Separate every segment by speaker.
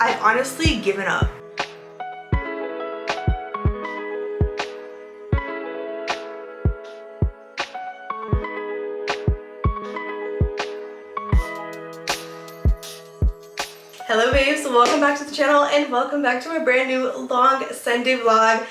Speaker 1: I've honestly given up. Hello babes, welcome back to the channel and welcome back to my brand new long Sunday vlog.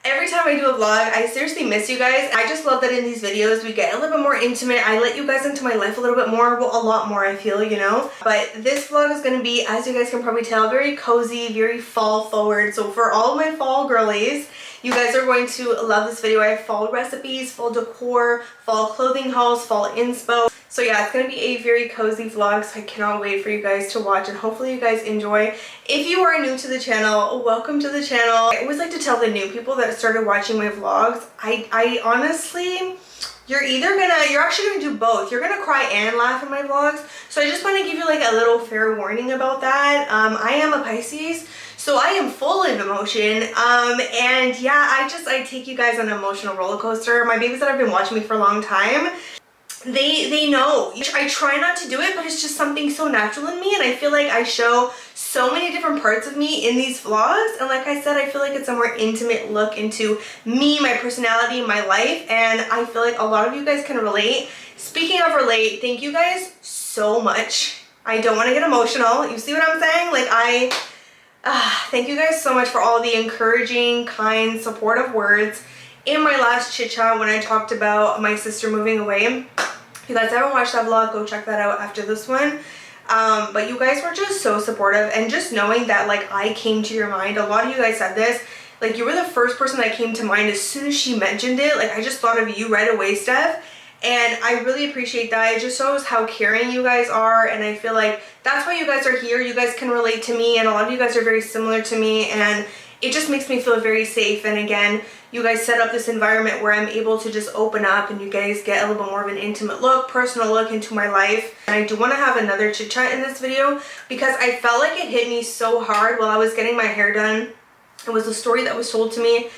Speaker 1: Every time I do a vlog, I seriously miss you guys. I just love that in these videos we get a little bit more intimate. I let you guys into my life a little bit more, well, a lot more I feel, you know. But this vlog is going to be, as you guys can probably tell, very cozy, very fall forward. So for all my fall girlies, you guys are going to love this video. I have fall recipes, fall decor, fall clothing hauls, fall inspo. So yeah, it's going to be a very cozy vlog, so I cannot wait for you guys to watch and hopefully you guys enjoy. If you are new to the channel, welcome to the channel. I always like to tell the new people that started watching my vlogs, I honestly, you're actually gonna do both. You're gonna cry and laugh in my vlogs. So I just want to give you like a little fair warning about that. I am a Pisces, so I am full of emotion. And yeah, I take you guys on an emotional roller coaster. My babies that have been watching me for a long time, they know. I try not to do it, but it's just something so natural in me, and I feel like I show so many different parts of me in these vlogs. And like I said, I feel like it's a more intimate look into me, my personality, my life, and I feel like a lot of you guys can relate. Speaking of relate, thank you guys so much. I don't want to get emotional. You see what I'm saying? Like thank you guys so much for all the encouraging, kind, supportive words in my last chit chat when I talked about my sister moving away. If you guys haven't watched that vlog, go check that out after this one. But you guys were just so supportive, and just knowing that like I came to your mind. A lot of you guys said this, like you were the first person that came to mind as soon as she mentioned it. Like I just thought of you right away, Steph. And I really appreciate that. It just shows how caring you guys are, and I feel like that's why you guys are here. You guys can relate to me, and a lot of you guys are very similar to me, and it just makes me feel very safe. And again, you guys set up this environment where I'm able to just open up and you guys get a little bit more of an intimate look, personal look into my life. And I do want to have another chit chat in this video because I felt like it hit me so hard while I was getting my hair done. It was a story that was told to me,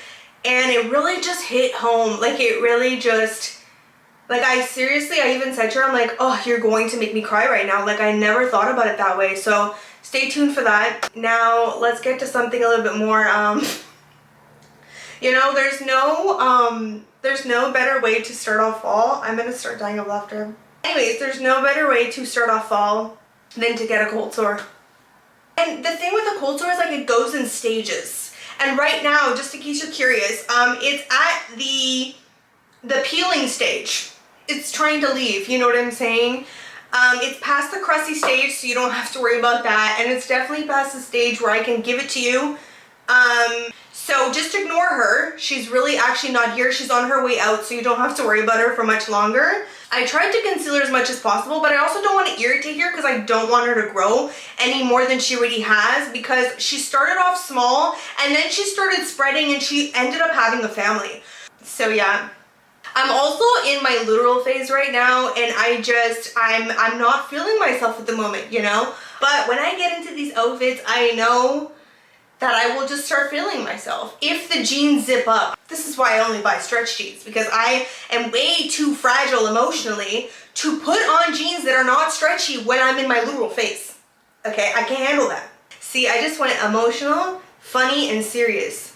Speaker 1: and it really just hit home. Like it really just, like I even said to her, I'm like, oh, you're going to make me cry right now. Like I never thought about it that way. So stay tuned for that. Now let's get to something a little bit more, you know, there's no better way to start off fall. I'm gonna start dying of laughter. Anyways, there's no better way to start off fall than to get a cold sore. And the thing with a cold sore is like it goes in stages. And right now, just in case you're curious, it's at the peeling stage. It's trying to leave, you know what I'm saying? It's past the crusty stage, so you don't have to worry about that. And it's definitely past the stage where I can give it to you. So just ignore her. She's really actually not here. She's on her way out, so you don't have to worry about her for much longer. I tried to conceal her as much as possible, but I also don't want to irritate her because I don't want her to grow any more than she already has, because she started off small and then she started spreading and she ended up having a family. So yeah. I'm also in my literal phase right now, and I'm not feeling myself at the moment, you know? But when I get into these outfits, I know that I will just start feeling myself. If the jeans zip up, this is why I only buy stretch jeans, because I am way too fragile emotionally to put on jeans that are not stretchy when I'm in my literal phase. Okay, I can't handle that. See, I just went emotional, funny, and serious.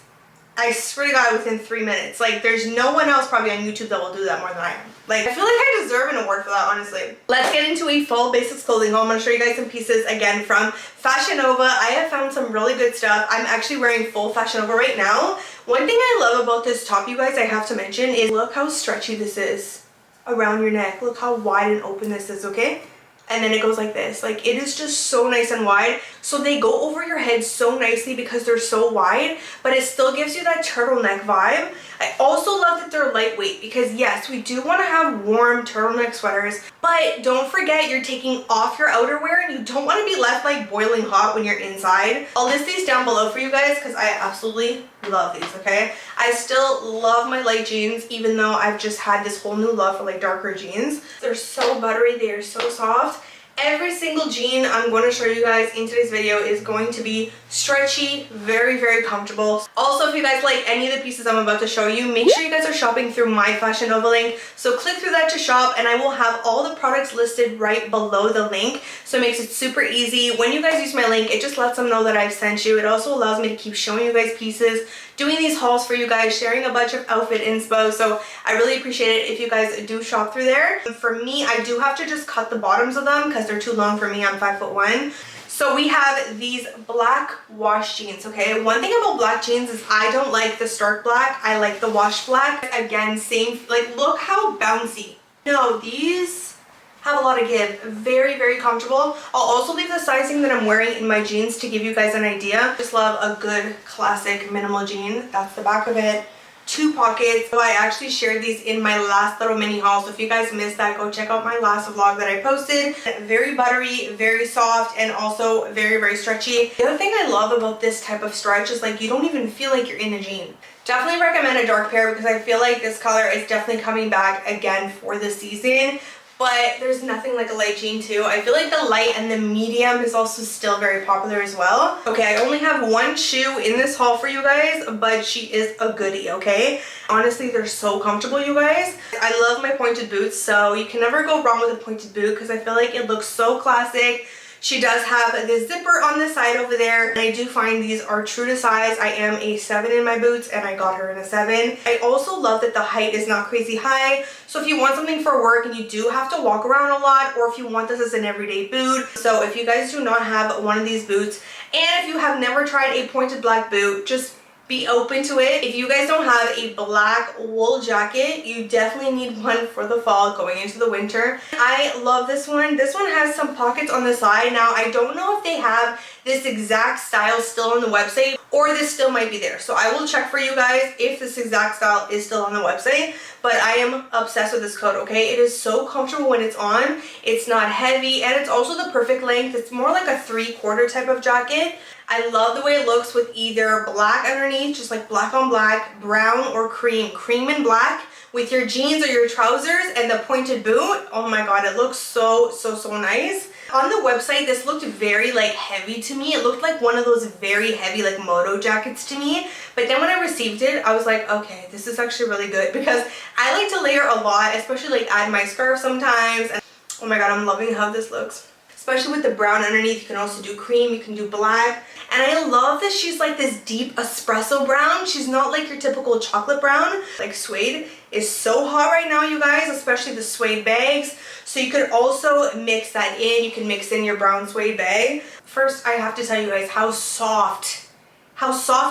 Speaker 1: I swear to God, within 3 minutes. Like, there's no one else probably on YouTube that will do that more than I am. Like, I feel like I deserve an award for that, honestly. Let's get into a fall basics clothing haul. I'm going to show you guys some pieces, again, from FashionNova. I have found some really good stuff. I'm actually wearing full FashionNova right now. One thing I love about this top, you guys, I have to mention is look how stretchy this is around your neck. Look how wide and open this is, okay? And then it goes like this. Like, it is just so nice and wide. So they go over your head so nicely because they're so wide, but it still gives you that turtleneck vibe. I also love that they're lightweight because yes, we do want to have warm turtleneck sweaters, but don't forget you're taking off your outerwear and you don't want to be left like boiling hot when you're inside. I'll list these down below for you guys because I absolutely love these, okay? I still love my light jeans even though I've just had this whole new love for like darker jeans. They're so buttery, they are so soft. Every single jean I'm going to show you guys in today's video is going to be stretchy, very, very comfortable. Also, if you guys like any of the pieces I'm about to show you, make sure you guys are shopping through my FashionNova link. So click through that to shop, and I will have all the products listed right below the link. So it makes it super easy. When you guys use my link, it just lets them know that I've sent you. It also allows me to keep showing you guys pieces, doing these hauls for you guys, sharing a bunch of outfit inspo. So I really appreciate it if you guys do shop through there. For me, I do have to just cut the bottoms of them because they're too long for me. I'm 5'1". So we have these black wash jeans, okay? One thing about black jeans is I don't like the stark black. I like the wash black. Again, same, like look how bouncy. No, these have a lot of give. Very, very comfortable. I'll also leave the sizing that I'm wearing in my jeans to give you guys an idea. Just love a good classic minimal jean. That's the back of it. 2 pockets. So I actually shared these in my last little mini haul, so if you guys missed that, go check out my last vlog that I posted. Very buttery, very soft, and also very, very stretchy. The other thing I love about this type of stretch is like you don't even feel like you're in a jean. Definitely recommend a dark pair because I feel like this color is definitely coming back again for the season. But there's nothing like a light jean too. I feel like the light and the medium is also still very popular as well. Okay, I only have one shoe in this haul for you guys, but she is a goodie, okay? Honestly, they're so comfortable, you guys. I love my pointed boots, so you can never go wrong with a pointed boot because I feel like it looks so classic. She does have this zipper on the side over there, and I do find these are true to size. I am a 7 in my boots, and I got her in a 7. I also love that the height is not crazy high, so if you want something for work and you do have to walk around a lot, or if you want this as an everyday boot. So if you guys do not have one of these boots, and if you have never tried a pointed black boot, just be open to it. If you guys don't have a black wool jacket, you definitely need one for the fall going into the winter. I love this one. This one has some pockets on the side. Now, I don't know if they have this exact style still on the website, or this still might be there. So I will check for you guys if this exact style is still on the website, but I am obsessed with this coat, okay? It is so comfortable when it's on. It's not heavy, and it's also the perfect length. It's more like a 3/4 type of jacket. I love the way it looks with either black underneath, just like black on black, brown or cream and black, with your jeans or your trousers and the pointed boot. Oh my god, it looks so nice. On the website, this looked very like heavy to me. It looked like one of those very heavy like moto jackets to me. But then when I received it, I was like, okay, this is actually really good because I like to layer a lot, especially like add my scarf sometimes. And oh my god, I'm loving how this looks. Especially with the brown underneath. You can also do cream, you can do black. And I love that she's like this deep espresso brown. She's not like your typical chocolate brown. Like suede is so hot right now, you guys, especially the suede bags. So you could also mix that in. You can mix in your brown suede bag. First, I have to tell you guys how soft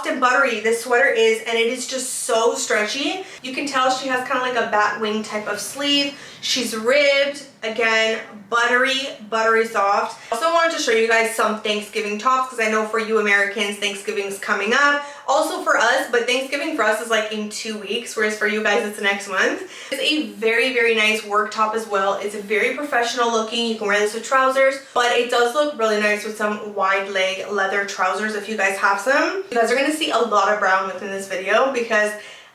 Speaker 1: and buttery this sweater is, and it is just so stretchy. You can tell she has kind of like a bat wing type of sleeve. She's ribbed, again, buttery soft. I also wanted to show you guys some Thanksgiving tops because I know for you Americans, Thanksgiving's coming up. Also for us, but Thanksgiving for us is like in 2 weeks, whereas for you guys it's next month. It's a very nice work top as well. It's very professional looking. You can wear this with trousers, but it does look really nice with some wide leg leather trousers if you guys have some. You guys are going to see a lot of brown within this video because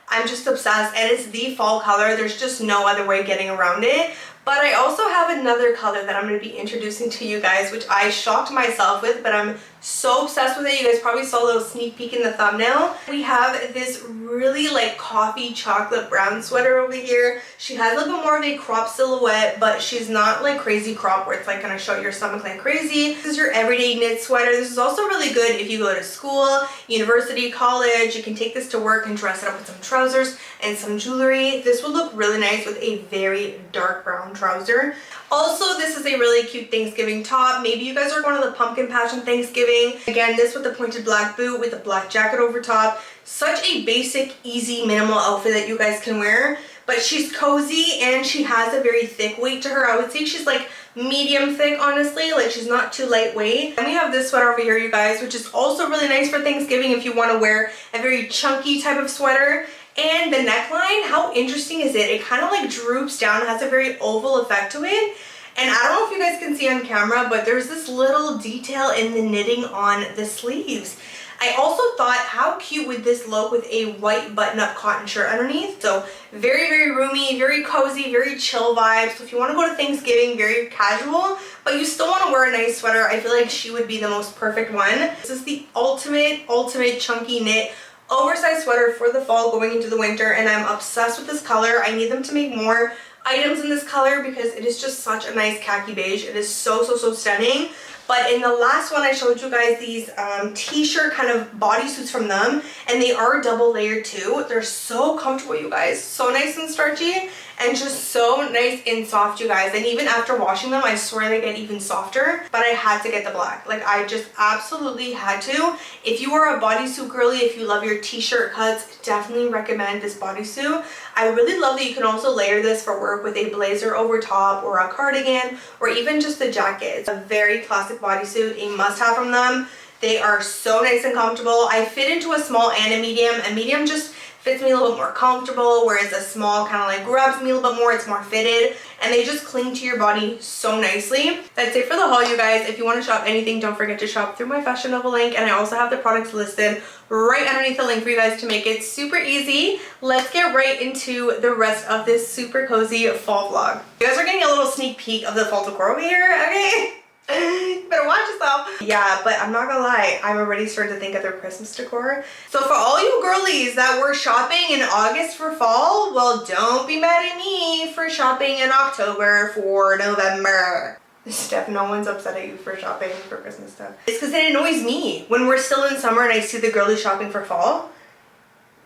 Speaker 1: I'm just obsessed, and it's the fall color. There's just no other way getting around it. But I also have another color that I'm going to be introducing to you guys, which I shocked myself with, but I'm so obsessed with it. You guys probably saw a little sneak peek in the thumbnail. We have this really like coffee chocolate brown sweater over here. She has a little bit more of a crop silhouette, but she's not like crazy crop where it's like going to show your stomach like crazy. This is your everyday knit sweater. This is also really good if you go to school, university, college. You can take this to work and dress it up with some trousers and some jewelry. This would look really nice with a very dark brown trouser. Also, this is a really cute Thanksgiving top. Maybe you guys are going to the pumpkin patch on Thanksgiving. Again, this with the pointed black boot with a black jacket over top. Such a basic, easy, minimal outfit that you guys can wear. But she's cozy and she has a very thick weight to her. I would say she's like medium thick, honestly. Like she's not too lightweight. And we have this sweater over here, you guys, which is also really nice for Thanksgiving if you want to wear a very chunky type of sweater. And the neckline, how interesting is it? It kind of like droops down, has a very oval effect to it. And I don't know if you guys can see on camera, but there's this little detail in the knitting on the sleeves. I also thought, how cute would this look with a white button-up cotton shirt underneath? So very, very roomy, very cozy, very chill vibes. So if you want to go to Thanksgiving, very casual, but you still want to wear a nice sweater, I feel like she would be the most perfect one. This is the ultimate chunky knit oversized sweater for the fall going into the winter, and I'm obsessed with this color. I need them to make more items in this color because it is just such a nice khaki beige. It is so stunning. But in the last one I showed you guys these t-shirt kind of bodysuits from them, and they are double layered too. They're so comfortable, you guys. So nice and starchy and just so nice and soft, you guys. And even after washing them, I swear they get even softer. But I had to get the black. Like, I just absolutely had to. If you are a bodysuit girly, if you love your t-shirt cuts, definitely recommend this bodysuit. I really love that you can also layer this for work with a blazer over top or a cardigan or even just a jacket. It's a very classic bodysuit, a must-have from them. They are so nice and comfortable. I fit into a small and a medium. A medium just fits me a little bit more comfortable, whereas a small kind of like grabs me a little bit more. It's more fitted, and they just cling to your body so nicely. That's it for the haul, you guys. If you want to shop anything, don't forget to shop through my FashionNova link, and I also have the products listed right underneath the link for you guys to make it super easy. Let's get right into the rest of this super cozy fall vlog. You guys are getting a little sneak peek of the fall decor over here, okay? You better watch yourself. Yeah, but I'm not gonna lie, I'm already starting to think of their Christmas decor. So for all you girlies that were shopping in August for fall, well, don't be mad at me for shopping in October for November. Steph, no one's upset at you for shopping for Christmas stuff. It's because it annoys me when we're still in summer and I see the girlies shopping for fall.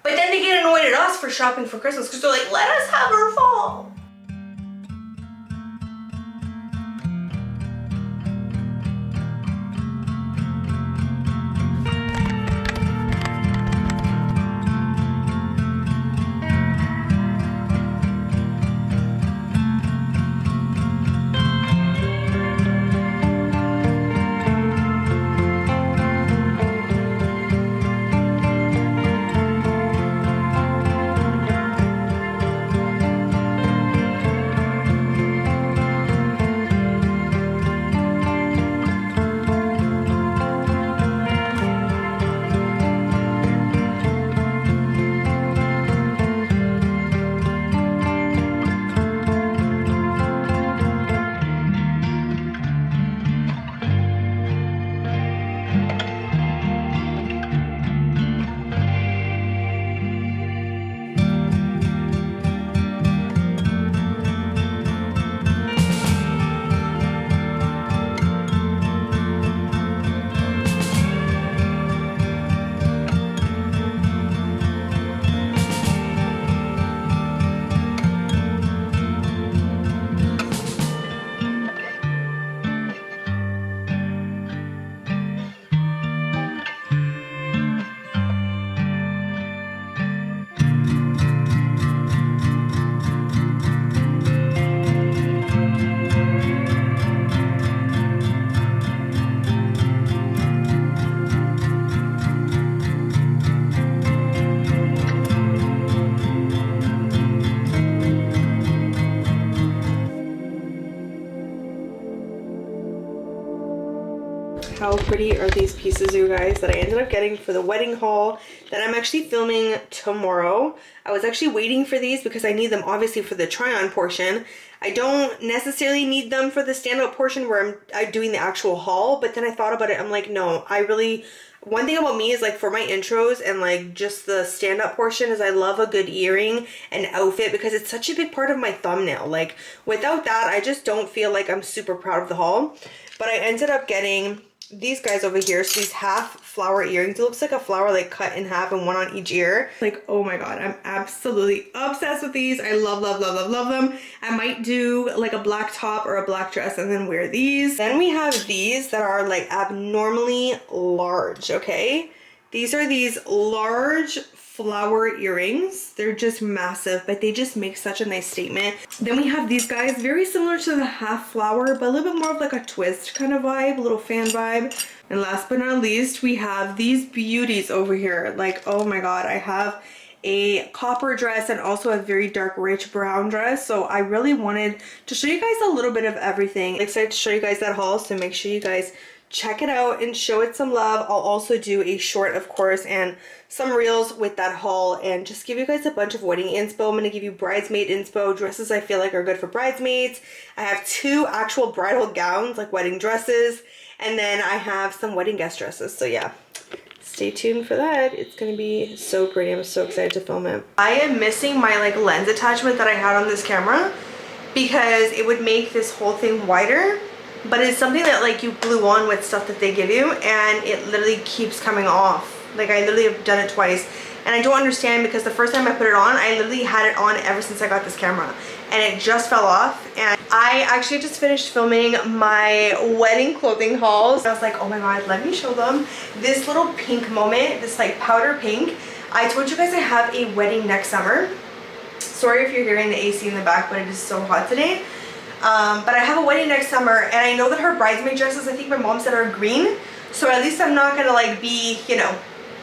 Speaker 1: But then they get annoyed at us for shopping for Christmas because they're like, let us have our fall. How pretty are these pieces, you guys, that I ended up getting for the wedding haul that I'm actually filming tomorrow. I was actually waiting for these because I need them obviously for the try-on portion. I don't necessarily need them for the standout portion where I'm doing the actual haul, but then I thought about it. I'm like, no, I really, one thing about me is like for my intros and like just the stand-up portion is I love a good earring and outfit because it's such a big part of my thumbnail. Like without that, I just don't feel like I'm super proud of the haul. But I ended up getting these guys over here. So these half flower earrings. It looks like a flower like cut in half and one on each ear. Like, oh my god, I'm absolutely obsessed with these. I love them. I might do like a black top or a black dress and then wear these. Then we have these that are like abnormally large, okay? These are these large flower earrings. They're just massive, but they just make such a nice statement. Then we have these guys, very similar to the half flower, but a little bit more of like a twist kind of vibe, a little fan vibe. And last but not least, we have these beauties over here. Like, oh my god, I have a copper dress and also a very dark rich brown dress. So I really wanted to show you guys a little bit of everything. I'm excited to show you guys that haul, so make sure you guys check it out and show it some love. I'll also do a short, of course, and some reels with that haul and just give you guys a bunch of wedding inspo. I'm going to give you bridesmaid inspo, dresses I feel like are good for bridesmaids. I have 2 actual bridal gowns, like wedding dresses, and then I have some wedding guest dresses. So yeah, stay tuned for that. It's going to be so pretty. I'm so excited to film it. I am missing my like lens attachment that I had on this camera because it would make this whole thing wider. But it's something that like you glue on with stuff that they give you and it literally keeps coming off. Like I literally have done it twice and I don't understand because the first time I put it on, I literally had it on ever since I got this camera and it just fell off. And I actually just finished filming my wedding clothing hauls. I was like, oh my god, let me show them this little pink moment, this like powder pink. I told you guys I have a wedding next summer. Sorry if you're hearing the AC in the back, but it is so hot today. But I have a wedding next summer and I know that her bridesmaid dresses, I think my mom said, are green. So at least I'm not gonna like be, you know,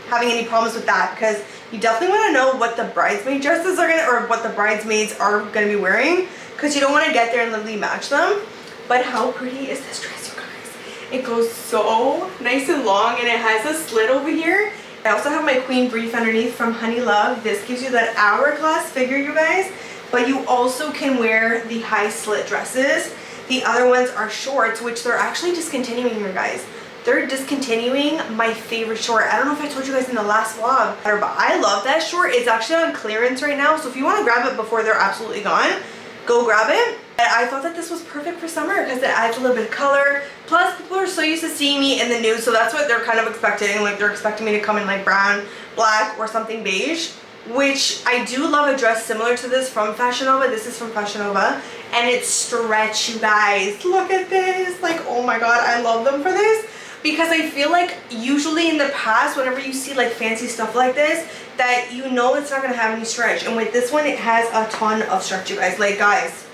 Speaker 1: having any problems with that, because you definitely want to know what the bridesmaid dresses are gonna, or what the bridesmaids are gonna be wearing, because you don't want to get there and literally match them. But how pretty is this dress, you guys? It goes so nice and long and it has a slit over here. I also have my queen brief underneath from Honey Love. This gives you that hourglass figure, you guys. But you also can wear the high slit dresses. The other ones are shorts, which they're actually discontinuing, you guys. They're discontinuing my favorite short. I don't know if I told you guys in the last vlog, but I love that short. It's actually on clearance right now. So if you want to grab it before they're absolutely gone, go grab it. And I thought that this was perfect for summer because it adds a little bit of color. Plus people are so used to seeing me in the nude, so that's what they're kind of expecting. Like they're expecting me to come in like brown, black, or something beige. Which I do love a dress similar to this from FashionNova. This is from FashionNova and it's stretch, you guys. Look at this. Like, oh my god, I love them for this, because I feel like usually in the past whenever you see like fancy stuff like this, that you know it's not gonna have any stretch, and with this one it has a ton of stretch, you guys. Like, guys,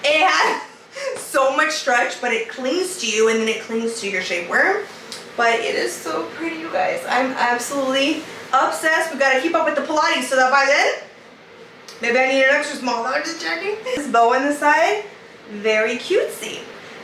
Speaker 1: it has so much stretch, but it clings to you and then it clings to your shapewear. But it is so pretty, you guys. I'm absolutely obsessed. We gotta keep up with the Pilates so that by then maybe I need an extra small. I'm just checking. This bow on the side, very cutesy,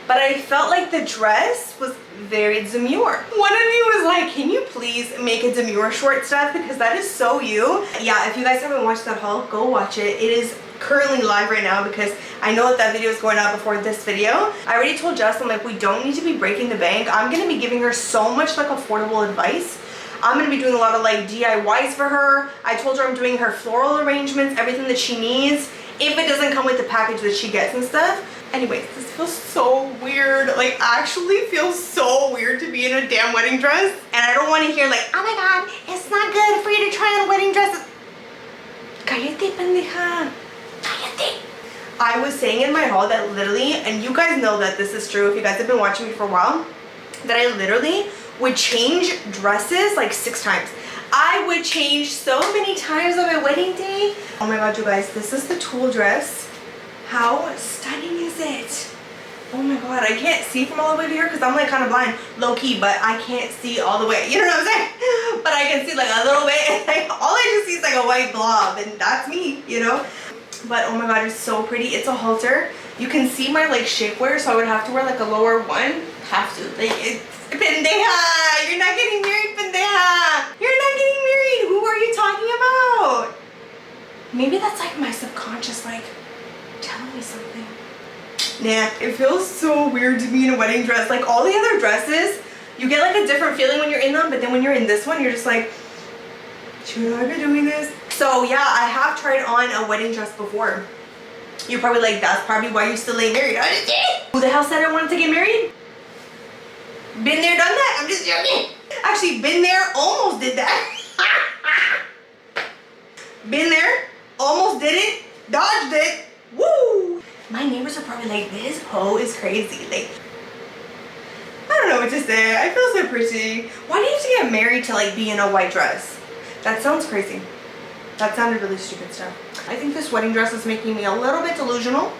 Speaker 1: but I felt like the dress was very demure. One of you was like, can you please make a demure short stuff, because that is so you. Yeah, if you guys haven't watched that haul, go watch it. It is currently live right now because I know that video is going out before this video. I already told Jess, I'm like, we don't need to be breaking the bank. I'm gonna be giving her so much like affordable advice. I'm going to be doing a lot of like DIYs for her. I told her I'm doing her floral arrangements, everything that she needs, if it doesn't come with the package that she gets and stuff. Anyways, this feels so weird. Like, actually feels so weird to be in a damn wedding dress. And I don't want to hear like, oh my god, it's not good for you to try on wedding dresses. Cállate, pendeja. Cállate. I was saying in my haul that literally, and you guys know that this is true if you guys have been watching me for a while, that I literally would change dresses like 6 times. I would change so many times on my wedding day. Oh my god, you guys, this is the tulle dress. How stunning is it? Oh my god, I can't see from all the way over here because I'm like kind of blind, low key, but I can't see all the way. You know what I'm saying? But I can see like a little bit. Like all I just see is like a white blob, and that's me, you know? But oh my god, it's so pretty. It's a halter. You can see my like shapewear, so I would have to wear like a lower one. Have to. Like, it's pendeja! You're not getting married, pendeja! You're not getting married! Who are you talking about? Maybe that's like my subconscious like telling me something. Nah, it feels so weird to be in a wedding dress. Like all the other dresses, you get like a different feeling when you're in them, but then when you're in this one, you're just like, should I be doing this? So yeah, I have tried on a wedding dress before. You're probably like, that's probably why you still ain't married. Who the hell said I wanted to get married? Been there, done that. I'm just joking. Actually, been there, almost did that. Been there, almost did it, dodged it. Woo! My neighbors are probably like, this hoe is crazy. Like, I don't know what to say. I feel so pretty. Why do you have to get married to like be in a white dress? That sounds crazy. That sounded really stupid stuff. I think this wedding dress is making me a little bit delusional.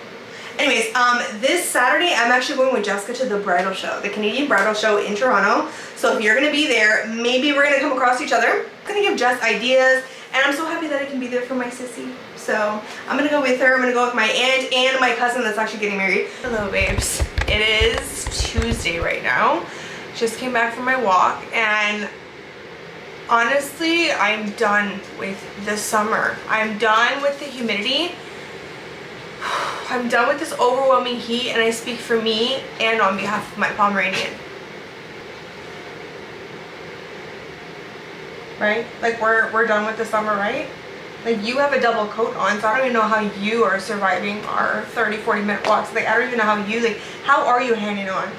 Speaker 1: Anyways, this Saturday, I'm actually going with Jessica to the bridal show, the Canadian bridal show in Toronto. So if you're going to be there, maybe we're going to come across each other. I'm going to give Jess ideas, and I'm so happy that I can be there for my sissy. So I'm going to go with her. I'm going to go with my aunt and my cousin that's actually getting married. Hello, babes. It is Tuesday right now. Just came back from my walk, and honestly, I'm done with the summer. I'm done with the humidity. I'm done with this overwhelming heat, and I speak for me and on behalf of my Pomeranian. Right? Like, we're done with the summer, right? Like, you have a double coat on, so I don't even know how you are surviving our 30-40 minute walks. Like, I don't even know how you, like, how are you hanging on?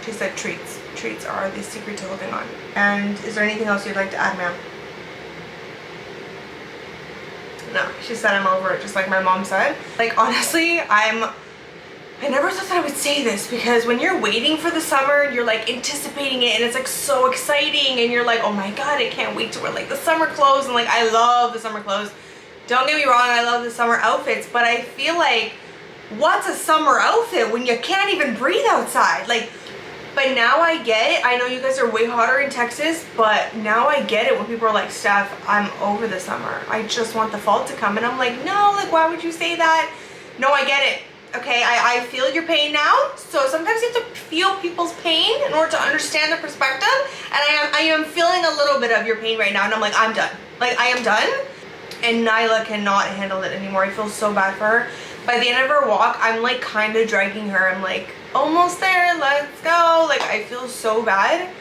Speaker 1: She said treats. Treats are the secret to holding on. And is there anything else you'd like to add, ma'am? No, she said I'm over it, just like my mom said. Like, honestly, I never thought that I would say this, because when you're waiting for the summer, you're like anticipating it, and it's like so exciting, and you're like, oh my god, I can't wait to wear like the summer clothes, and like I love the summer clothes. Don't get me wrong, I love the summer outfits, but I feel like, what's a summer outfit when you can't even breathe outside? Like, but now I get it. I know you guys are way hotter in Texas, but now I get it when people are like, Steph, I'm over the summer. I just want the fall to come. And I'm like, no, like, why would you say that? No, I get it. Okay, I feel your pain now. So sometimes you have to feel people's pain in order to understand the perspective. And I am feeling a little bit of your pain right now. And I'm like, I'm done. Like, I am done. And Nyla cannot handle it anymore. I feel so bad for her. By the end of her walk, I'm like kind of dragging her. I'm like, almost there, let's go. Like, I feel so bad.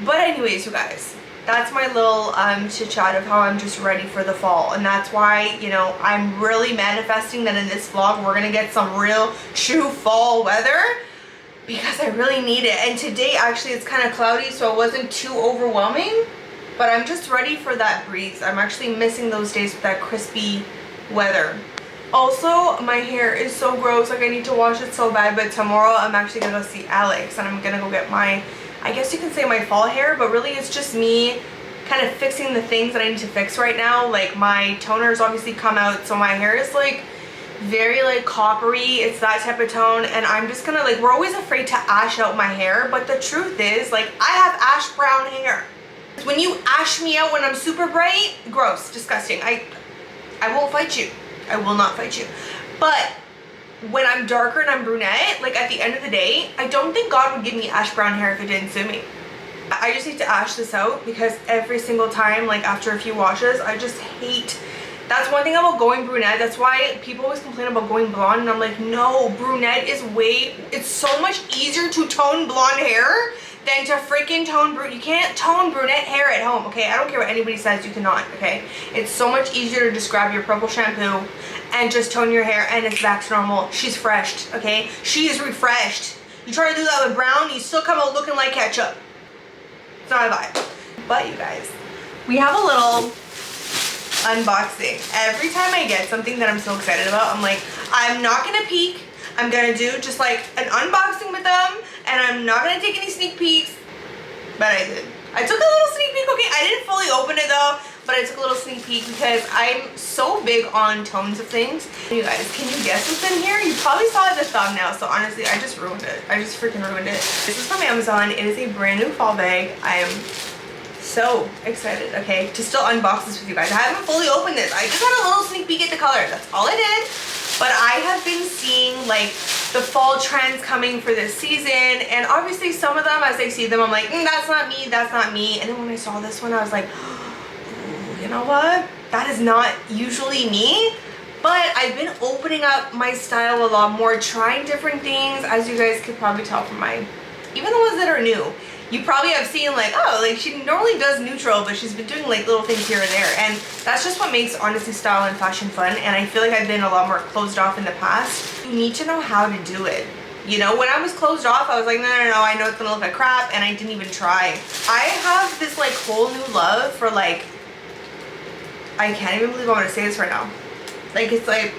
Speaker 1: But anyways, you guys, that's my little chit chat of how I'm just ready for the fall. And that's why, you know, I'm really manifesting that in this vlog we're gonna get some real true fall weather, because I really need it. And today actually it's kind of cloudy, so it wasn't too overwhelming, but I'm just ready for that breeze. I'm actually missing those days with that crispy weather. Also, my hair is so gross, like I need to wash it so bad, but tomorrow I'm actually gonna go see Alex, and I'm gonna go get my, I guess you can say my fall hair, but really it's just me kind of fixing the things that I need to fix right now. Like, my toner's obviously come out, so my hair is like very like coppery. It's that type of tone, and I'm just gonna, like, we're always afraid to ash out my hair, but the truth is, like, I have ash brown hair. When you ash me out when I'm super bright, gross, disgusting. I won't fight you. I will not fight you. But when I'm darker and I'm brunette, like, at the end of the day, I don't think God would give me ash brown hair if it didn't suit me. I just need to ash this out, because every single time, like after a few washes, I just hate. That's one thing about going brunette. That's why people always complain about going blonde, and I'm like, no, brunette is it's so much easier to tone blonde hair than to freaking tone brunette. You can't tone brunette hair at home, okay? I don't care what anybody says, you cannot, okay? It's so much easier to just grab your purple shampoo and just tone your hair, and it's back to normal. She's freshed, okay? She is refreshed. You try to do that with brown, you still come out looking like ketchup. It's not a vibe. But you guys, we have a little unboxing. Every time I get something that I'm so excited about, I'm like, I'm not gonna peek. I'm gonna do just like an unboxing with them, and I'm not gonna take any sneak peeks. But I did. I took a little sneak peek, okay? I didn't fully open it though, but I took a little sneak peek because I'm so big on tones of things. You guys, can you guess what's in here? You probably saw it in the thumbnail, so honestly, I just ruined it. I just freaking ruined it. This is from Amazon. It is a brand new fall bag. I am so excited, okay, to still unbox this with you guys. I haven't fully opened this. I just had a little sneak peek at the color. That's all I did. But I have been seeing like the fall trends coming for this season, and obviously some of them, as I see them, I'm like, that's not me, that's not me. And then when I saw this one, I was like, ooh, you know what? That is not usually me. But I've been opening up my style a lot more, trying different things, as you guys could probably tell from even the ones that are new. You probably have seen like, oh, like she normally does neutral, but she's been doing like little things here and there. And that's just what makes, honestly, style and fashion fun. And I feel like I've been a lot more closed off in the past. You need to know how to do it. You know, when I was closed off, I was like, no, I know it's gonna look like crap, and I didn't even try. I have this like whole new love for like, I can't even believe I'm gonna say this right now. Like, it's like,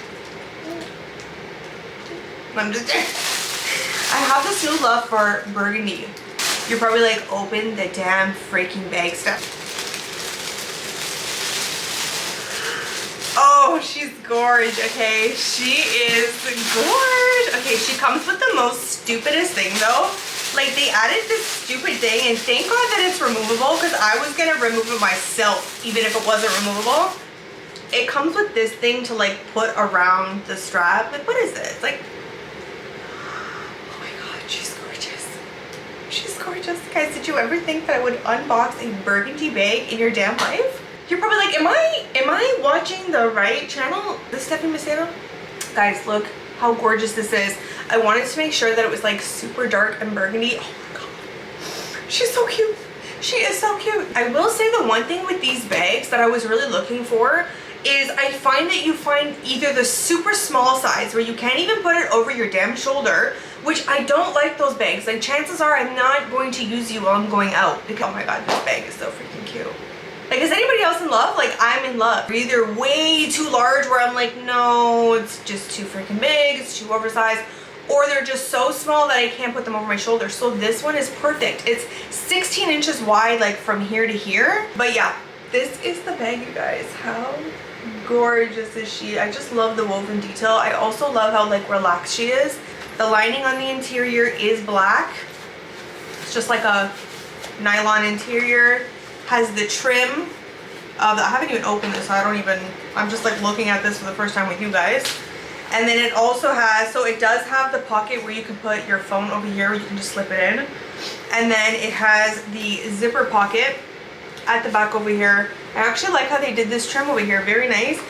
Speaker 1: I'm just, I have this new love for Burgundy. You're probably like, open the damn freaking bag stuff. Oh, she's gorge, okay? She is gorge. Okay, she comes with the most stupidest thing though. Like, they added this stupid thing, and thank God that it's removable, because I was gonna remove it myself, even if it wasn't removable. It comes with this thing to like put around the strap. Like, what is this? Like, oh my gosh. She's gorgeous. Guys, did you ever think that I would unbox a burgundy bag in your damn life? You're probably like, am I watching the right channel? This Stephanie Macedo? Guys, look how gorgeous this is. I wanted to make sure that it was like super dark and burgundy. Oh my god. She's so cute. She is so cute. I will say the one thing with these bags that I was really looking for is I find that you find either the super small size where you can't even put it over your damn shoulder, which I don't like those bags. Like chances are I'm not going to use you while I'm going out because oh my god, this bag is so freaking cute. Like, is anybody else in love? Like, I'm in love. They're either way too large where I'm like, no, it's just too freaking big, it's too oversized, or they're just so small that I can't put them over my shoulder. So this one is perfect. It's 16 inches wide, like from here to here. But yeah, this is the bag, you guys. How gorgeous is she? I just love the woven detail. I also love how like relaxed she is. The lining on the interior is black. It's just like a nylon interior. Has the trim of the, I haven't even opened this, so I'm just like looking at this for the first time with you guys. And then it also has, so it does have the pocket where you can put your phone over here, you can just slip it in. And then it has the zipper pocket at the back over here. I actually like how they did this trim over here, very nice.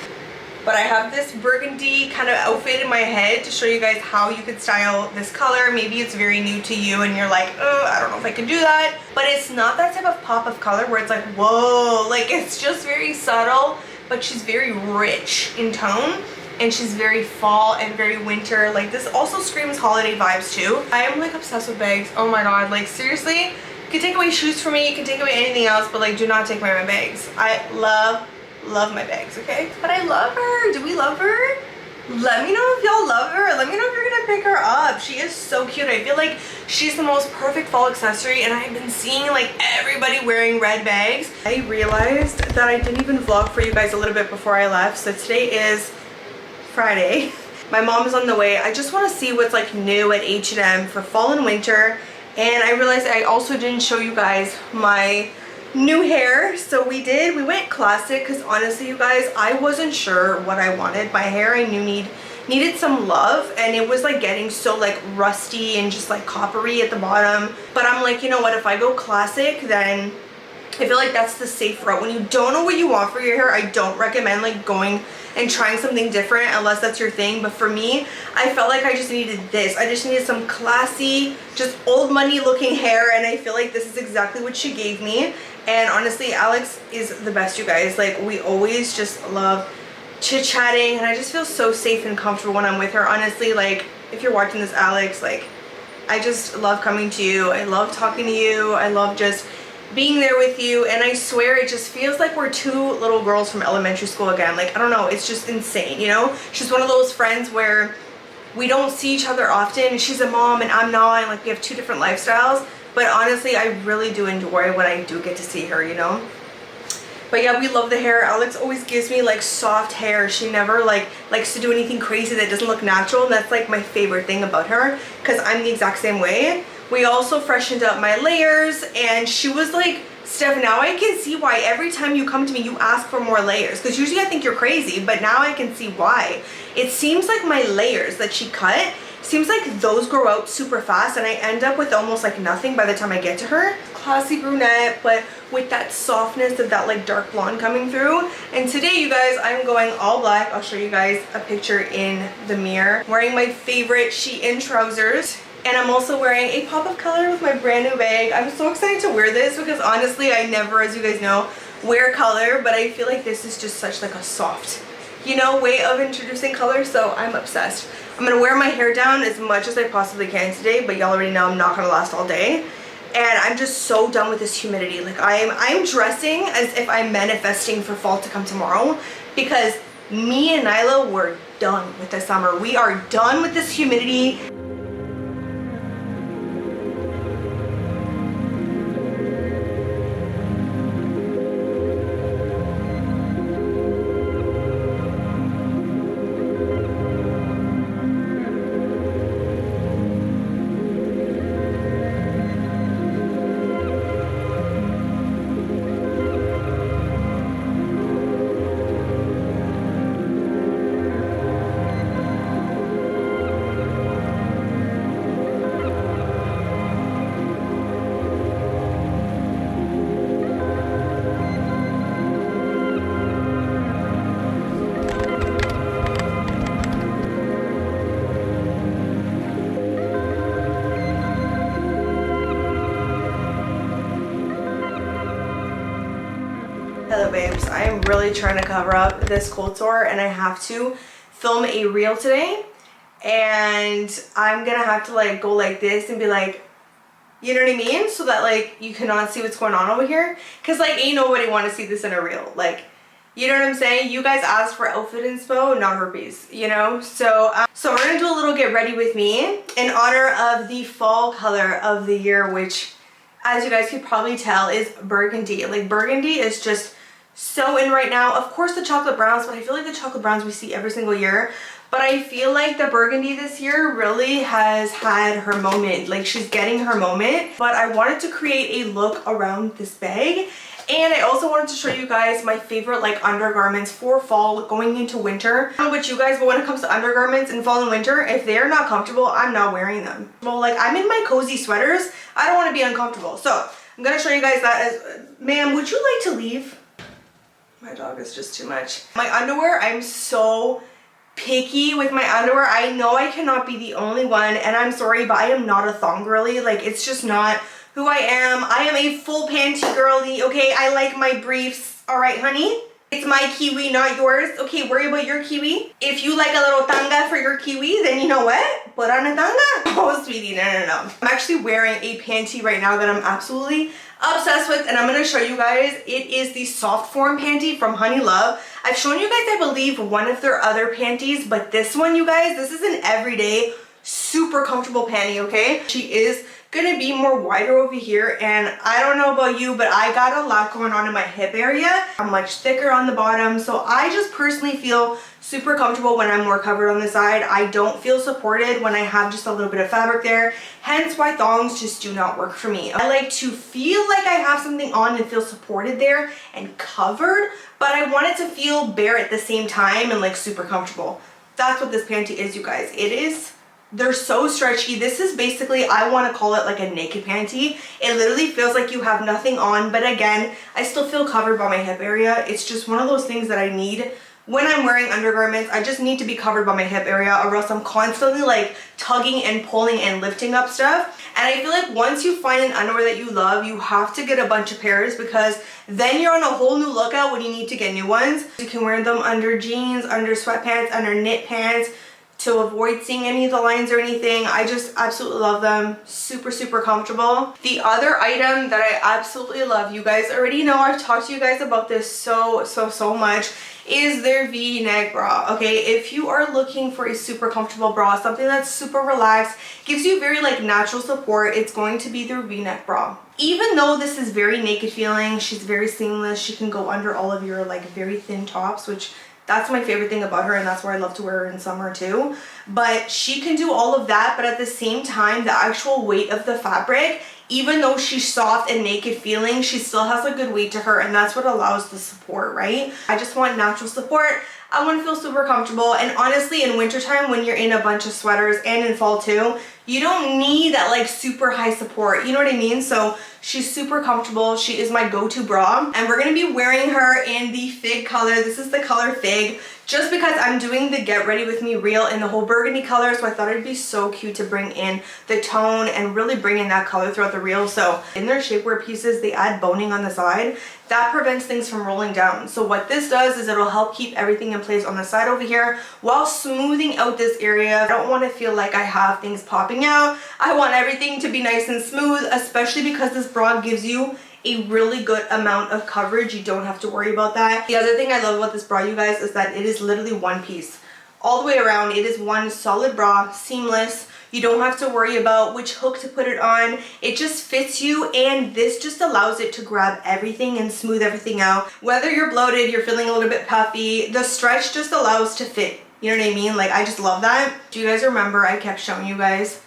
Speaker 1: But I have this burgundy kind of outfit in my head to show you guys how you could style this color. Maybe it's very new to you and you're like, oh, I don't know if I can do that. But it's not that type of pop of color where it's like, whoa, like it's just very subtle, but she's very rich in tone and she's very fall and very winter. Like this also screams holiday vibes too. I am like obsessed with bags. Oh my god, like seriously, you can take away shoes from me, you can take away anything else, but like do not take away my bags. I love my bags, okay? But I love her. Do we love her? Let me know if y'all love her. Let me know if you're gonna pick her up. She is so cute. I feel like she's the most perfect fall accessory and I've been seeing like everybody wearing red bags. I realized that I didn't even vlog for you guys a little bit before I left. So today is Friday. My mom is on the way. I just want to see what's like new at H&M for fall and winter. And I realized I also didn't show you guys my new hair. So we went classic because honestly you guys, I wasn't sure what I wanted. My hair I knew needed some love and it was like getting so like rusty and just like coppery at the bottom. But I'm like, you know what, if I go classic then I feel like that's the safe route. When you don't know what you want for your hair, I don't recommend like going and trying something different unless that's your thing. But for me, I felt like I just needed this. I just needed some classy, just old money looking hair and I feel like this is exactly what she gave me. And honestly, Alex is the best, you guys. Like we always just love chit-chatting and I just feel so safe and comfortable when I'm with her. Honestly, like if you're watching this, Alex, like I just love coming to you. I love talking to you. I love just being there with you, and I swear it just feels like we're two little girls from elementary school again. Like I don't know, it's just insane, you know? She's one of those friends where we don't see each other often. She's a mom and I'm not, and like we have two different lifestyles, but honestly I really do enjoy when I do get to see her, you know? But yeah, we love the hair. Alex always gives me like soft hair. She never like likes to do anything crazy that doesn't look natural, and that's like my favorite thing about her because I'm the exact same way. We also freshened up my layers and she was like, Steph, now I can see why every time you come to me you ask for more layers, because usually I think you're crazy, but now I can see why. It seems like my layers that she cut, seems like those grow out super fast and I end up with almost like nothing by the time I get to her. Classy brunette, but with that softness of that like dark blonde coming through. And today, you guys, I'm going all black. I'll show you guys a picture in the mirror. Wearing my favorite Shein trousers. And I'm also wearing a pop of color with my brand new bag. I'm so excited to wear this because honestly, I never, as you guys know, wear color, but I feel like this is just such like a soft, you know, way of introducing color, so I'm obsessed. I'm gonna wear my hair down as much as I possibly can today, but y'all already know I'm not gonna last all day. And I'm just so done with this humidity. Like I'm dressing as if I'm manifesting for fall to come tomorrow, because me and Nyla were done with the summer. We are done with this humidity. Hello babes, I am really trying to cover up this cold sore and I have to film a reel today, and I'm gonna have to like go like this and be like, you know what I mean, so that like you cannot see what's going on over here, because like ain't nobody want to see this in a reel, like, you know what I'm saying? You guys asked for outfit inspo, not herpes, you know? So we're gonna do a little get ready with me in honor of the fall color of the year, which, as you guys could probably tell, is burgundy. Like, burgundy is just so in right now. Of course the chocolate browns, but I feel like the chocolate browns we see every single year. But I feel like the burgundy this year really has had her moment. Like, she's getting her moment. But I wanted to create a look around this bag. And I also wanted to show you guys my favorite like undergarments for fall going into winter. I don't know about you guys, but when it comes to undergarments in fall and winter, if they're not comfortable, I'm not wearing them. Well, like, I'm in my cozy sweaters. I don't want to be uncomfortable. So I'm going to show you guys that as, ma'am, would you like to leave? My dog is just too much. My underwear, I'm so picky with my underwear. I know I cannot be the only one, and I'm sorry, but I am not a thong girly. Like, it's just not who I am. I am a full panty girly, okay? I like my briefs, all right, honey? It's my kiwi, not yours. Okay, worry about your kiwi. If you like a little tanga for your kiwi, then you know what? Put on a tanga. Oh, sweetie, no. I'm actually wearing a panty right now that I'm absolutely obsessed with, and I'm gonna show you guys. It is the soft form panty from Honey Love. I've shown you guys, I believe, one of their other panties, but this one, you guys, this is an everyday, super comfortable panty, okay? She is gonna be more wider over here, and I don't know about you, but I got a lot going on in my hip area. I'm much thicker on the bottom, so I just personally feel super comfortable when I'm more covered on the side. I don't feel supported when I have just a little bit of fabric there, hence why thongs just do not work for me. I like to feel like I have something on and feel supported there and covered, but I want it to feel bare at the same time and like super comfortable. That's what this panty is, you guys. It is. They're so stretchy. This is basically, I want to call it like a naked panty. It literally feels like you have nothing on, but again, I still feel covered by my hip area. It's just one of those things that I need when I'm wearing undergarments. I just need to be covered by my hip area, or else I'm constantly like tugging and pulling and lifting up stuff. And I feel like once you find an underwear that you love, you have to get a bunch of pairs, because then you're on a whole new lookout when you need to get new ones. You can wear them under jeans, under sweatpants, under knit pants, to avoid seeing any of the lines or anything. I just absolutely love them. Super, super comfortable. The other item that I absolutely love, you guys already know, I've talked to you guys about this so much, is their V-neck bra. Okay, if you are looking for a super comfortable bra, something that's super relaxed, gives you very like natural support, it's going to be their V-neck bra. Even though this is very naked feeling, she's very seamless. She can go under all of your like very thin tops, which that's my favorite thing about her, and that's why I love to wear her in summer too. But she can do all of that, but at the same time, the actual weight of the fabric, even though she's soft and naked feeling, she still has a good weight to her, and that's what allows the support, right? I just want natural support. I want to feel super comfortable, and honestly, in wintertime, when you're in a bunch of sweaters, and in fall too, you don't need that like super high support, you know what I mean? So she's super comfortable. She is my go-to bra, and we're going to be wearing her in the fig color. This is the color fig, just because I'm doing the get ready with me reel in the whole burgundy color, so I thought it'd be so cute to bring in the tone and really bring in that color throughout the reel. So in their shapewear pieces, they add boning on the side. That prevents things from rolling down. So what this does is it'll help keep everything in place on the side over here while smoothing out this area. I don't want to feel like I have things popping out. I want everything to be nice and smooth, especially because this bra gives you a really good amount of coverage. You don't have to worry about that. The other thing I love about this bra, you guys, is that it is literally one piece all the way around. It is one solid bra, seamless. You don't have to worry about which hook to put it on. It just fits you, and this just allows it to grab everything and smooth everything out. Whether you're bloated, you're feeling a little bit puffy, the stretch just allows to fit. You know what I mean? Like, I just love that. Do you guys remember I kept showing you guys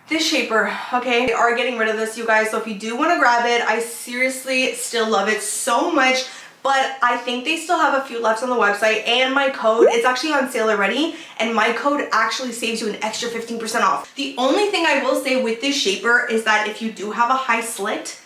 Speaker 1: this shaper? Okay, they are getting rid of this, you guys, so if you do want to grab it, I seriously still love it so much. But I think they still have a few left on the website, and my code is actually on sale already, and my code actually saves you an extra 15% off. The only thing I will say with this shaper is that if you do have a high slit,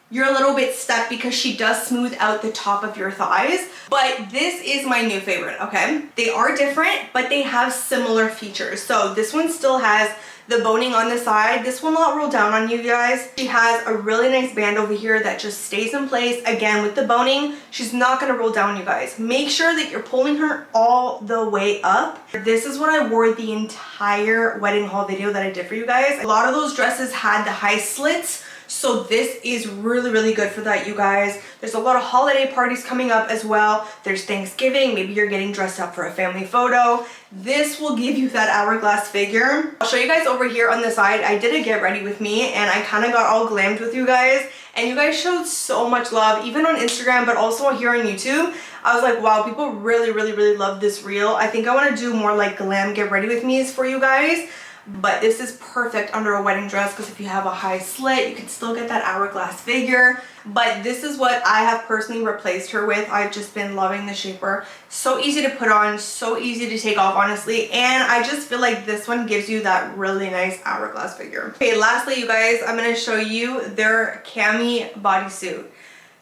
Speaker 1: you're a little bit stuck because she does smooth out the top of your thighs. But this is my new favorite, okay? They are different, but they have similar features. So this one still has the boning on the side. This will not roll down on you guys. She has a really nice band over here that just stays in place. Again, with the boning, she's not gonna roll down, you guys. Make sure that you're pulling her all the way up. This is what I wore the entire wedding haul video that I did for you guys. A lot of those dresses had the high slits, so this is really, really good for that, you guys. There's a lot of holiday parties coming up as well. There's Thanksgiving, maybe you're getting dressed up for a family photo. This will give you that hourglass figure. I'll show you guys over here on the side. I did a get ready with me and I kind of got all glammed with you guys. And you guys showed so much love, even on Instagram, but also here on YouTube. I was like, wow, people really, really, really love this reel. I think I want to do more like glam get ready with me's for you guys. But this is perfect under a wedding dress because if you have a high slit, you can still get that hourglass figure. But this is what I have personally replaced her with. I've just been loving the Shapewear. So easy to put on, so easy to take off, honestly. And I just feel like this one gives you that really nice hourglass figure. Okay, lastly, you guys, I'm going to show you their cami bodysuit.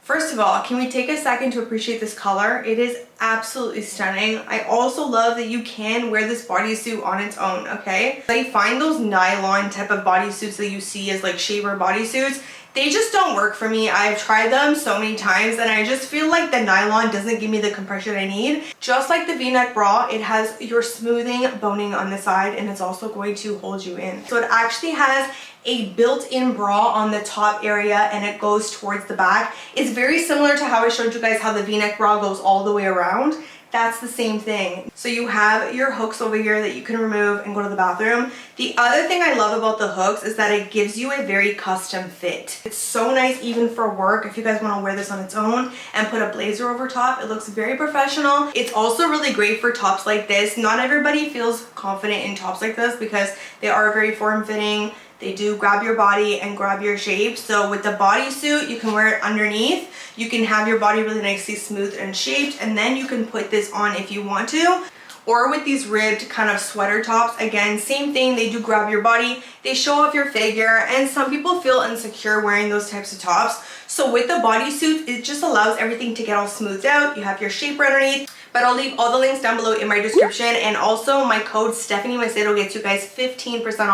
Speaker 1: First of all, can we take a second to appreciate this color? It is absolutely stunning. I also love that you can wear this bodysuit on its own, okay? I find those nylon type of bodysuits that you see as like shapewear bodysuits, they just don't work for me. I've tried them so many times and I just feel like the nylon doesn't give me the compression I need. Just like the V-neck bra, it has your smoothing boning on the side and it's also going to hold you in. So it actually has a built-in bra on the top area and it goes towards the back. It's very similar to how I showed you guys how the V-neck bra goes all the way around. That's the same thing. So you have your hooks over here that you can remove and go to the bathroom. The other thing I love about the hooks is that it gives you a very custom fit. It's so nice even for work if you guys want to wear this on its own and put a blazer over top. It looks very professional. It's also really great for tops like this. Not everybody feels confident in tops like this because they are very form-fitting. They do grab your body and grab your shape. So with the bodysuit, you can wear it underneath. You can have your body really nicely smooth and shaped, and then you can put this on if you want to. Or with these ribbed kind of sweater tops, again, same thing, they do grab your body, they show off your figure, and some people feel insecure wearing those types of tops. So with the bodysuit, it just allows everything to get all smoothed out. You have your shaper underneath. But I'll leave all the links down below in my description, and also my code Stephanie Macedo gets you guys 15%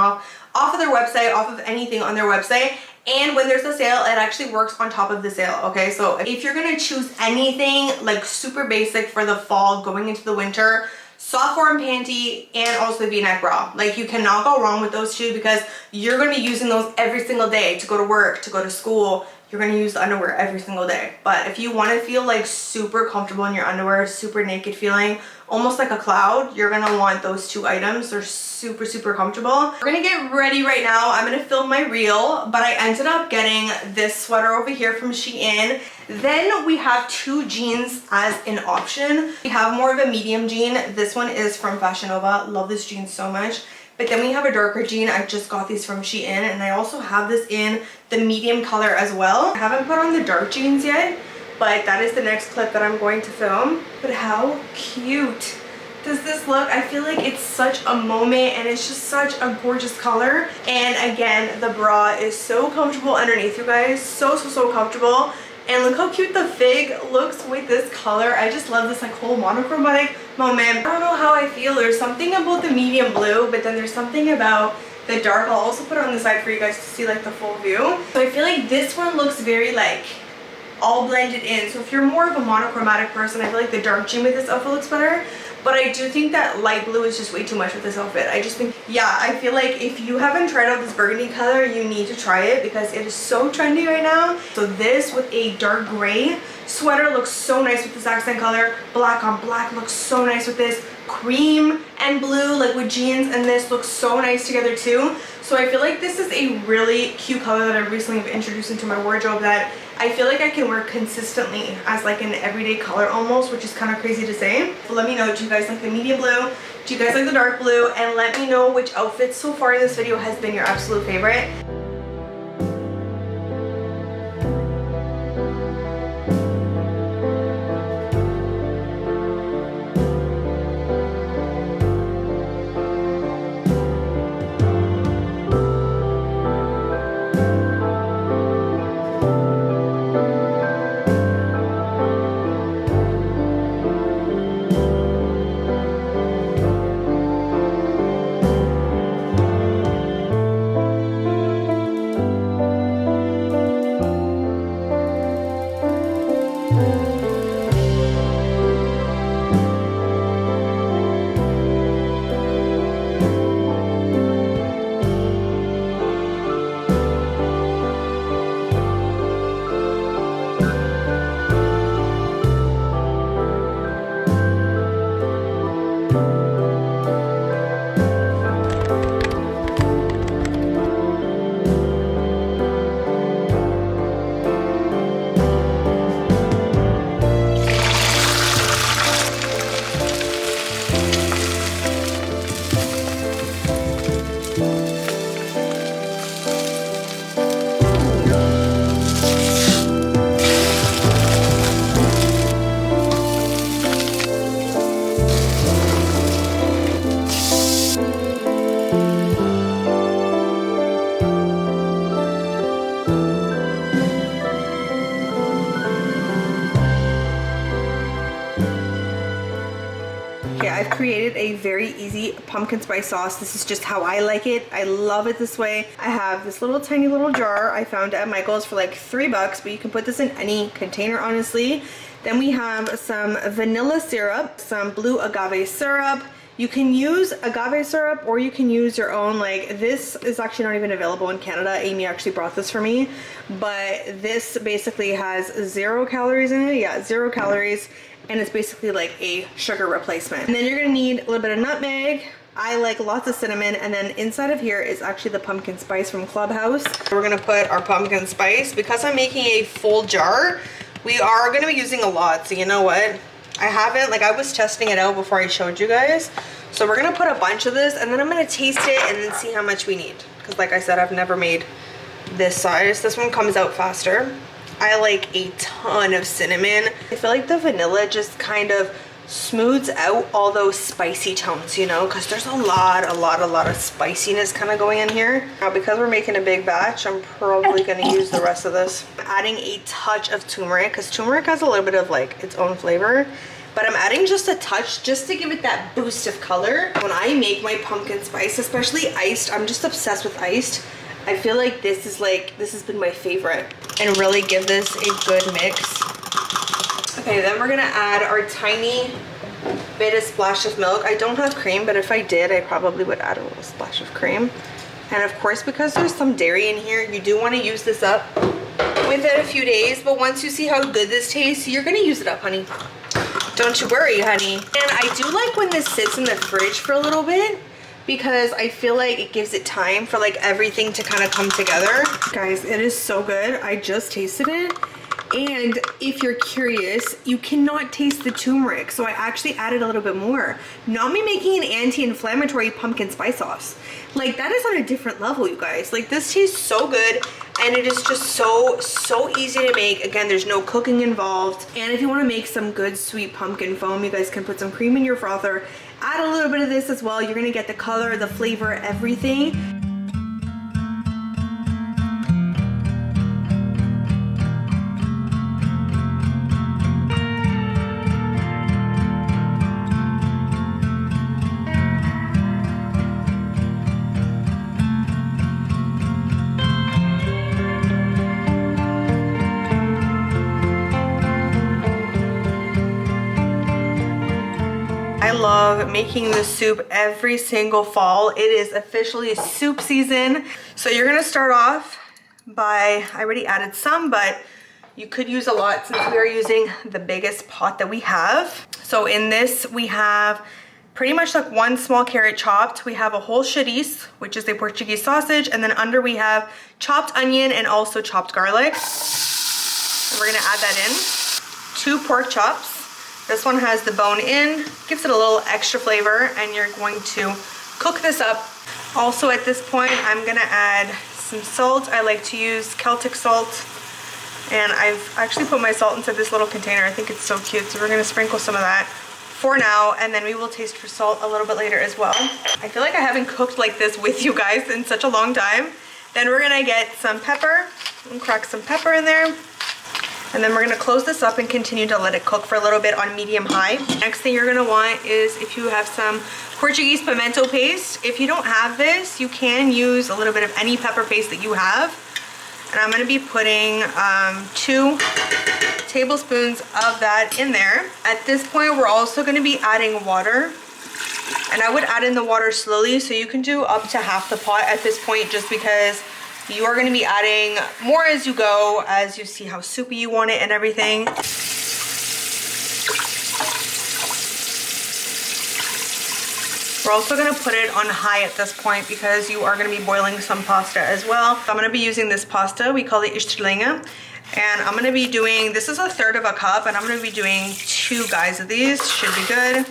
Speaker 1: off of their website, off of anything on their website. And when there's a sale, it actually works on top of the sale, okay? So if you're gonna choose anything like super basic for the fall going into the winter, soft form panty and also the V-neck bra. Like you cannot go wrong with those two because you're gonna be using those every single day to go to work, to go to school. You're gonna use the underwear every single day. But if you wanna feel like super comfortable in your underwear, super naked feeling, almost like a cloud, you're gonna want those two items. They're super, super comfortable. We're gonna get ready right now. I'm gonna film my reel, but I ended up getting this sweater over here from Shein. Then we have two jeans as an option. We have more of a medium jean. This one is from FashionNova. Love this jean so much. But then we have a darker jean. I just got these from Shein, and I also have this in the medium color as well. I haven't put on the dark jeans yet, but that is the next clip that I'm going to film. But how cute does this look? I feel like it's such a moment and it's just such a gorgeous color. And again, the bra is so comfortable underneath, you guys. So, so, so comfortable. And look how cute the fig looks with this color. I just love this like whole monochromatic moment. I don't know how I feel. There's something about the medium blue, but then there's something about the dark. I'll also put it on the side for you guys to see like the full view. So I feel like this one looks very like all blended in. So if you're more of a monochromatic person, I feel like the dark jean with this outfit looks better. But I do think that light blue is just way too much with this outfit. I just think, yeah, I feel like if you haven't tried out this burgundy color, you need to try it because it is so trendy right now. So this with a dark gray sweater looks so nice with this accent color. Black on black looks so nice with this. Cream and blue, like with jeans, and this looks so nice together too. So I feel like this is a really cute color that I recently have introduced into my wardrobe that I feel like I can wear consistently as like an everyday color almost, which is kind of crazy to say. So let me know, do you guys like the medium blue? Do you guys like the dark blue? And let me know which outfit so far in this video has been your absolute favorite. created a very easy pumpkin spice sauce. This is just how I like it. I love it this way. I have this little tiny little jar I found at Michael's for like $3, but you can put this in any container, honestly. Then we have some vanilla syrup, some blue agave syrup. You can use agave syrup or you can use your own. Like, this is actually not even available in Canada. Amy actually brought this for me, but this basically has 0 calories in it. Yeah, 0 calories, and it's basically like a sugar replacement. And then you're gonna need a little bit of nutmeg. I like lots of cinnamon, and then inside of here is actually the pumpkin spice from Clubhouse. We're gonna put our pumpkin spice. Because I'm making a full jar, we are gonna be using a lot, so you know what? I was testing it out before I showed you guys. So we're gonna put a bunch of this, and then I'm gonna taste it and then see how much we need. Because like I said, I've never made this size. This one comes out faster. I like a ton of cinnamon. I feel like the vanilla just kind of smooths out all those spicy tones, you know, because there's a lot of spiciness kind of going in here. Now, because we're making a big batch, I'm probably going to use the rest of this. I'm adding a touch of turmeric, because turmeric has a little bit of like its own flavor, but I'm adding just a touch just to give it that boost of color. When I make my pumpkin spice, especially iced, I'm just obsessed with iced. I feel like this has been my favorite, and really give this a good mix. Okay, then we're gonna add our tiny bit of splash of milk. I don't have cream, but if I did, I probably would add a little splash of cream. And of course, because there's some dairy in here, you do want to use this up within a few days, but once you see how good this tastes, you're gonna use it up, honey. Don't you worry, honey. And I do like when this sits in the fridge for a little bit, because I feel like it gives it time for like everything to kind of come together. Guys, it is so good. I just tasted it. And if you're curious, you cannot taste the turmeric, so I actually added a little bit more. Not me making an anti-inflammatory pumpkin spice sauce. Like, that is on a different level, you guys. Like, this tastes so good, and it is just so easy to make. Again, there's no cooking involved. And if you want to make some good sweet pumpkin foam, you guys can put some cream in your frother. Add a little bit of this as well. You're gonna get the color, the flavor, everything. I love making this soup every single fall. It is officially soup season. So you're gonna start off by, I already added some, but you could use a lot since we are using the biggest pot that we have. So in this, we have pretty much like 1 small carrot chopped. We have a whole chouriço, which is a Portuguese sausage. And then under we have chopped onion and also chopped garlic. And we're gonna add that in. 2 pork chops. This one has the bone in, gives it a little extra flavor, and you're going to cook this up. Also at this point, I'm gonna add some salt. I like to use Celtic salt, and I've actually put my salt into this little container. I think it's so cute, so we're gonna sprinkle some of that for now, and then we will taste for salt a little bit later as well. I feel like I haven't cooked like this with you guys in such a long time. Then we're gonna get some pepper and crack some pepper in there. And then we're gonna close this up and continue to let it cook for a little bit on medium-high. Next thing you're gonna want is if you have some Portuguese pimento paste. If you don't have this, you can use a little bit of any pepper paste that you have. And I'm gonna be putting 2 tablespoons of that in there. At this point, we're also gonna be adding water. And I would add in the water slowly, so you can do up to half the pot at this point, just because you are going to be adding more as you go, as you see how soupy you want it and everything. We're also going to put it on high at this point because you are going to be boiling some pasta as well. So I'm going to be using this pasta. We call it estrelinha. And I'm going to be doing, this is 1/3 cup, and I'm going to be doing 2 guys of these. Should be good.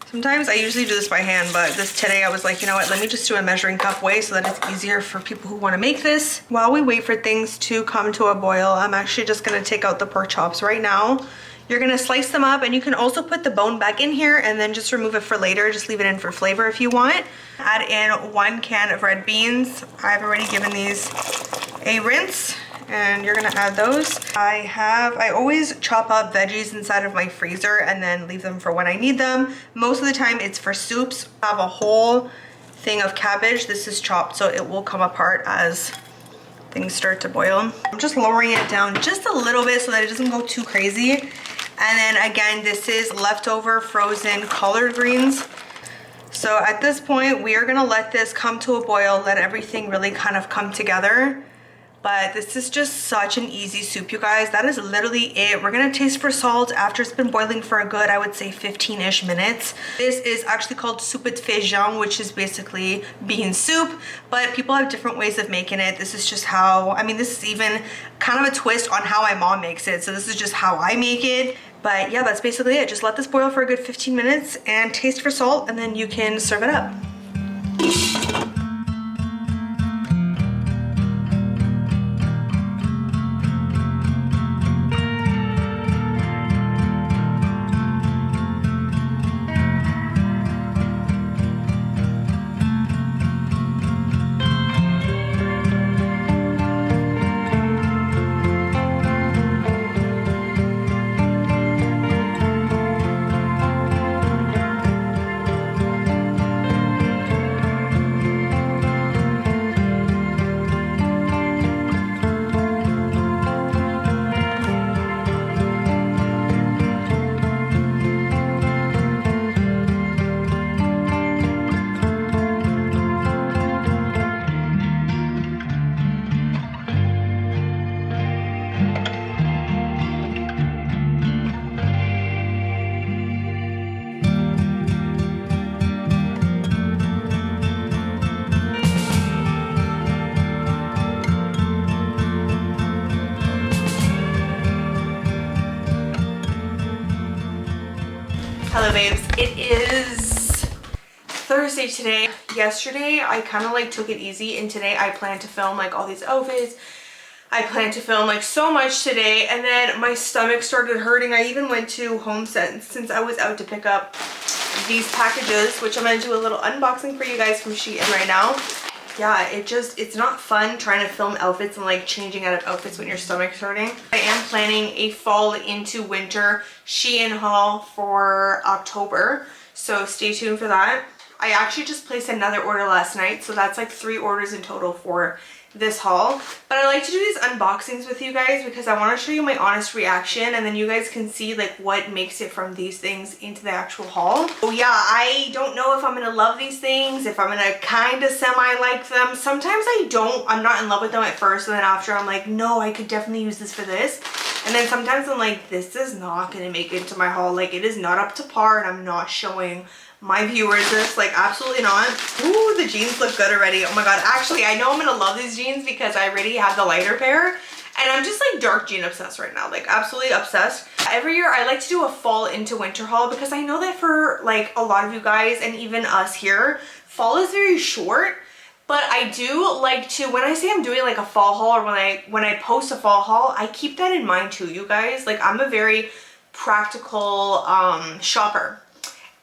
Speaker 1: Sometimes I usually do this by hand, but today I was like, you know what, let me just do a measuring cup way so that it's easier for people who want to make this. While we wait for things to come to a boil, I'm actually just going to take out the pork chops right now. You're going to slice them up, and you can also put the bone back in here and then just remove it for later. Just leave it in for flavor if you want. Add in 1 can of red beans. I've already given these a rinse, and you're gonna add those. I always chop up veggies inside of my freezer and then leave them for when I need them. Most of the time it's for soups. I have a whole thing of cabbage. This is chopped so it will come apart as things start to boil. I'm just lowering it down just a little bit so that it doesn't go too crazy. And then again, this is leftover frozen collard greens. So at this point, we are gonna let this come to a boil, let everything really kind of come together. But this is just such an easy soup, you guys. That is literally it. We're gonna taste for salt after it's been boiling for a good, I would say 15-ish minutes. This is actually called soupe de feijão, which is basically bean soup, but people have different ways of making it. This is just how, I mean, this is even kind of a twist on how my mom makes it. So this is just how I make it. But yeah, that's basically it. Just let this boil for a good 15 minutes and taste for salt, and then you can serve it up. Hello babes, it is Thursday today. Yesterday I kind of like took it easy, and today I plan to film like all these outfits. I plan to film like so much today, and then my stomach started hurting. I even went to HomeSense since I was out to pick up these packages, which I'm gonna do a little unboxing for you guys from Shein right now. Yeah, it's not fun trying to film outfits and like changing out of outfits when your stomach's hurting. I am planning a fall into winter Shein haul for October, so stay tuned for that. I actually just placed another order last night, so that's like 3 orders in total for this haul. But I like to do these unboxings with you guys because I want to show you my honest reaction, and then you guys can see like what makes it from these things into the actual haul. Oh yeah, I don't know if I'm gonna love these things, if I'm gonna kind of semi-like them. Sometimes I'm not in love with them at first, and then after I'm like, no, I could definitely use this for this. And then sometimes I'm like, this is not gonna make it into my haul. Like, it is not up to par, and I'm not showing my viewers this, like, absolutely not. Ooh, the jeans look good already. Oh my god, actually I know I'm gonna love these jeans because I already have the lighter pair, and I'm just like dark jean obsessed right now, like absolutely obsessed. Every year I like to do a fall into winter haul because I know that for like a lot of you guys and even us here, fall is very short. But I do like to, when I say I'm doing like a fall haul, or when I post a fall haul, I keep that in mind too, you guys. Like, I'm a very practical shopper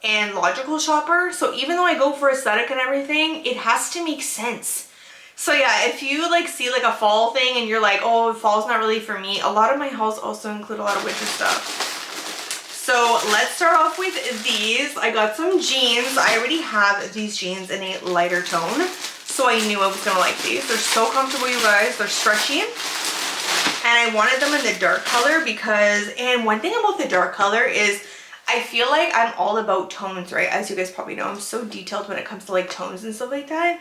Speaker 1: and logical shopper, so even though I go for aesthetic and everything, it has to make sense. So yeah, if you like see like a fall thing and you're like, oh, fall's not really for me, a lot of my hauls also include a lot of winter stuff. So let's start off with these. I got some jeans. I already have these jeans in a lighter tone, so I knew I was gonna like these. They're so comfortable, you guys. They're stretchy. And I wanted them in the dark color because, and one thing about the dark color is I feel like I'm all about tones, right? As you guys probably know, I'm so detailed when it comes to like tones and stuff like that.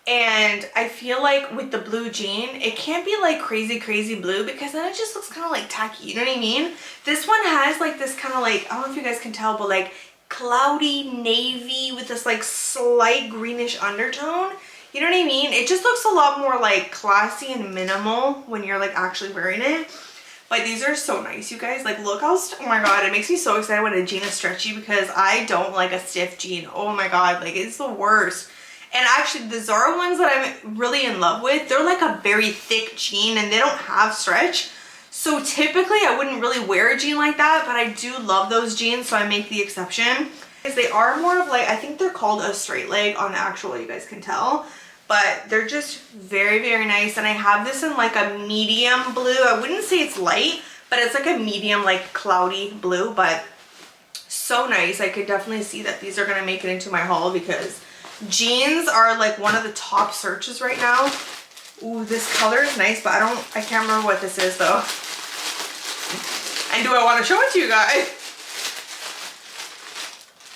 Speaker 1: And I feel like with the blue jean, it can't be like crazy blue because then it just looks kind of like tacky, you know what I mean? This one has like this kind of like, I don't know if you guys can tell, but like cloudy navy with this like slight greenish undertone. You know what I mean? It just looks a lot more like classy and minimal when you're like actually wearing it. But these are so nice, you guys. Like, look how, oh my god, it makes me so excited when a jean is stretchy because I don't like a stiff jean. Oh my god, like, it's the worst. And actually, the Zara ones that I'm really in love with, they're like a very thick jean and they don't have stretch. So typically, I wouldn't really wear a jean like that, but I do love those jeans, so I make the exception. Because they are more of like, I think they're called a straight leg on the actual, you guys can tell. but they're just very, very nice. And I have this in like a medium blue. I wouldn't say it's light, but it's like a medium, like cloudy blue, but so nice. I could definitely see that these are gonna make it into my haul because jeans are like one of the top searches right now. Ooh, this color is nice, but I can't remember what this is though. And do I want to show it to you guys?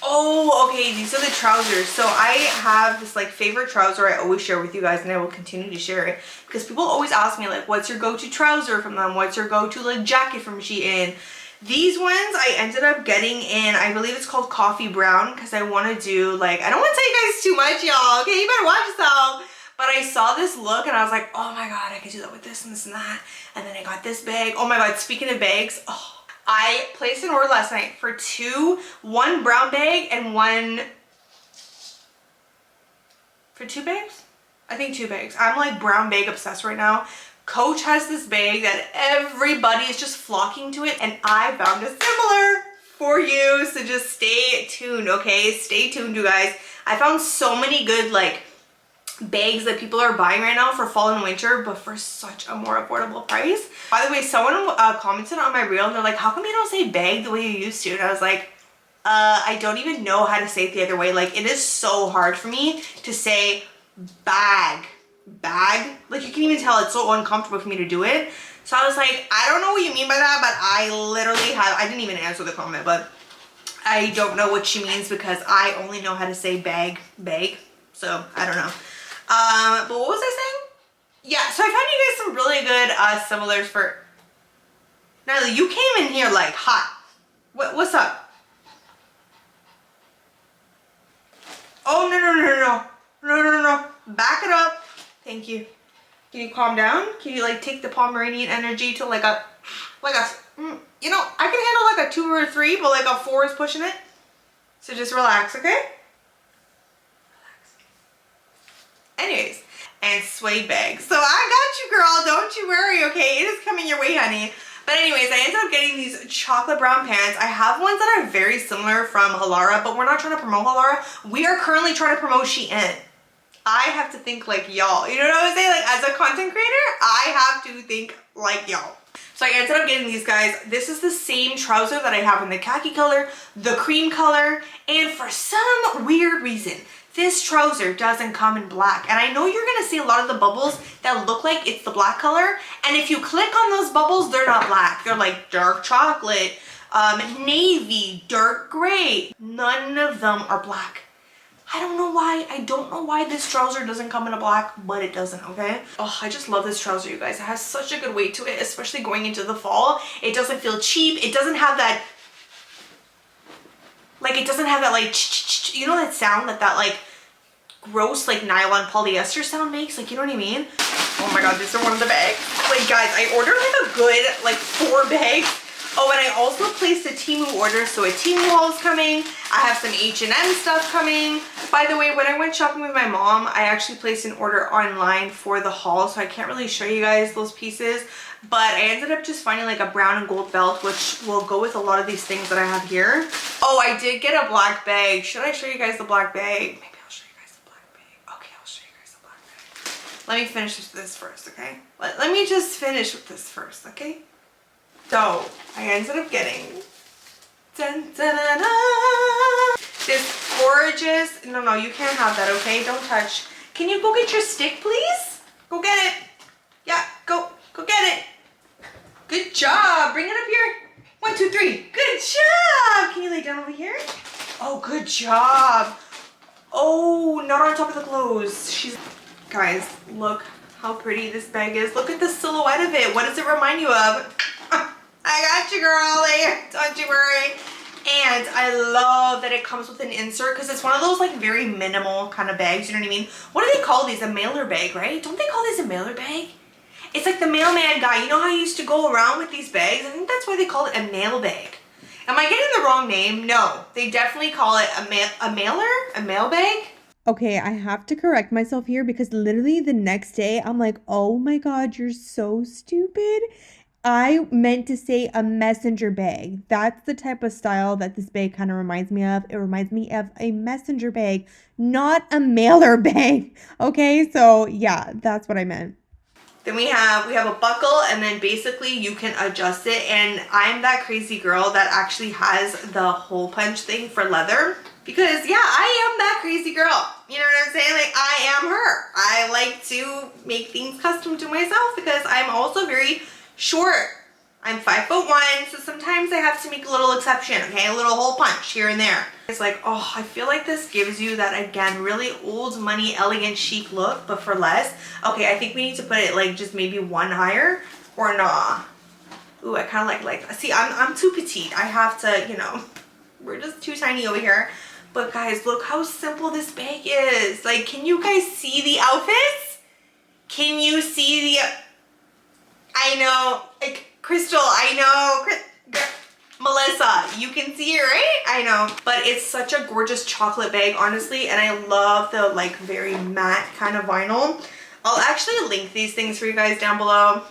Speaker 1: Oh, okay, these are the trousers. So I have this like favorite trouser I always share with you guys, and I will continue to share it because people always ask me like, what's your go-to trouser from them? What's your go-to like jacket from Shein? These ones I ended up getting in, I believe it's called coffee brown, because I want to do like, I don't want to tell you guys too much, y'all, okay? You better watch yourself. But I saw this look and I was like, oh my god, I could do that with this and this and that. And then I got this bag. Oh my god, speaking of bags, oh, I placed an order last night for one brown bag and one, for 2 bags? I think 2 bags. I'm like brown bag obsessed right now. Coach has this bag that everybody is just flocking to it, and I found a similar for you. So just stay tuned, okay? Stay tuned, you guys. I found so many good like bags that people are buying right now for fall and winter, but for such a more affordable price. By the way, someone commented on my reel and they're like, how come you don't say bag the way you used to? And I was like, I don't even know how to say it the other way. Like, it is so hard for me to say bag. Like, you can even tell it's so uncomfortable for me to do it. So I was like, I don't know what you mean by that, but I didn't even answer the comment, but I don't know what she means because I only know how to say bag. So I don't know. But what was I saying? Yeah, so I found you guys some really good similars for... Natalie, you came in here like hot. What's up? Oh, no. Back it up. Thank you. Can you calm down? Can you like take the Pomeranian energy to like a, you know, I can handle like a 2 or a 3, but like a 4 is pushing it. So just relax, okay? Anyways, and suede bags. So I got you, girl. Don't you worry, okay? It is coming your way, honey. But anyways, I ended up getting these chocolate brown pants. I have ones that are very similar from Halara, but we're not trying to promote Halara. We are currently trying to promote Shein. I have to think like y'all. You know what I'm saying? Like, as a content creator, I have to think like y'all. So I ended up getting these guys. This is the same trouser that I have in the khaki color, the cream color, and for some weird reason, this trouser doesn't come in black. And I know you're gonna see a lot of the bubbles that look like it's the black color. And if you click on those bubbles, they're not black. They're like dark chocolate, navy, dark gray. None of them are black. I don't know why. I don't know why this trouser doesn't come in a black, but it doesn't, okay? Oh, I just love this trouser, you guys. It has such a good weight to it, especially going into the fall. It doesn't feel cheap. It doesn't have that, like, it doesn't have that, like, you know that sound that like gross, like, nylon polyester sound makes? Like, you know what I mean? Oh my god, these are one of the bags. Like, guys, I ordered, like, a good, like, 4 bags. Oh, and I also placed a Temu order, so a Temu haul is coming. I have some H&M stuff coming. By the way, when I went shopping with my mom, I actually placed an order online for the haul, so I can't really show you guys those pieces. But I ended up just finding like a brown and gold belt, which will go with a lot of these things that I have here. Oh, I did get a black bag. Should I show you guys the black bag? Maybe I'll show you guys the black bag. Okay, I'll show you guys the black bag. Let me finish this first, okay? Let me just finish with this first, okay? So, I ended up getting this gorgeous, no, you can't have that, okay? Don't touch. Can you go get your stick, please? Go get it. Yeah, go get it. Good job. Bring it up here. 1, 2, 3. Good job. Can you lay down over here? Oh, good job. Oh, not on top of the clothes. Guys, look how pretty this bag is. Look at the silhouette of it. What does it remind you of? I got you, girl. Don't you worry. And I love that it comes with an insert because it's one of those like very minimal kind of bags. You know what I mean? What do they call these? A mailer bag, right? Don't they call these a mailer bag? It's like the mailman guy. You know how you used to go around with these bags? I think that's why they call it a mail bag. Am I getting the wrong name? No. They definitely call it a mailer? A mail bag?
Speaker 2: Okay, I have to correct myself here because literally the next day I'm like, oh my god, you're so stupid. I meant to say a messenger bag. That's the type of style that this bag kind of reminds me of. It reminds me of a messenger bag, not a mailer bag. Okay, so yeah, that's what I meant.
Speaker 1: Then we have a buckle, and then basically you can adjust it, and I'm that crazy girl that actually has the hole punch thing for leather, because yeah, I am that crazy girl. You know what I'm saying? Like, I am her. I like to make things custom to myself because I'm also very short. I'm 5'1", so sometimes I have to make a little exception, okay? A little hole punch here and there. It's like, oh, I feel like this gives you that, again, really old money, elegant, chic look, but for less. Okay, I think we need to put it like just maybe one higher, or nah. Ooh, I kind of like, see, I'm too petite. I have to, you know, we're just too tiny over here. But guys, look how simple this bag is. Like, can you guys see the outfits? Can you see the, I know, like, Crystal, I know, Melissa, you can see it, right? I know, but it's such a gorgeous chocolate bag, honestly, and I love the, like, very matte kind of vinyl. I'll actually link these things for you guys down below,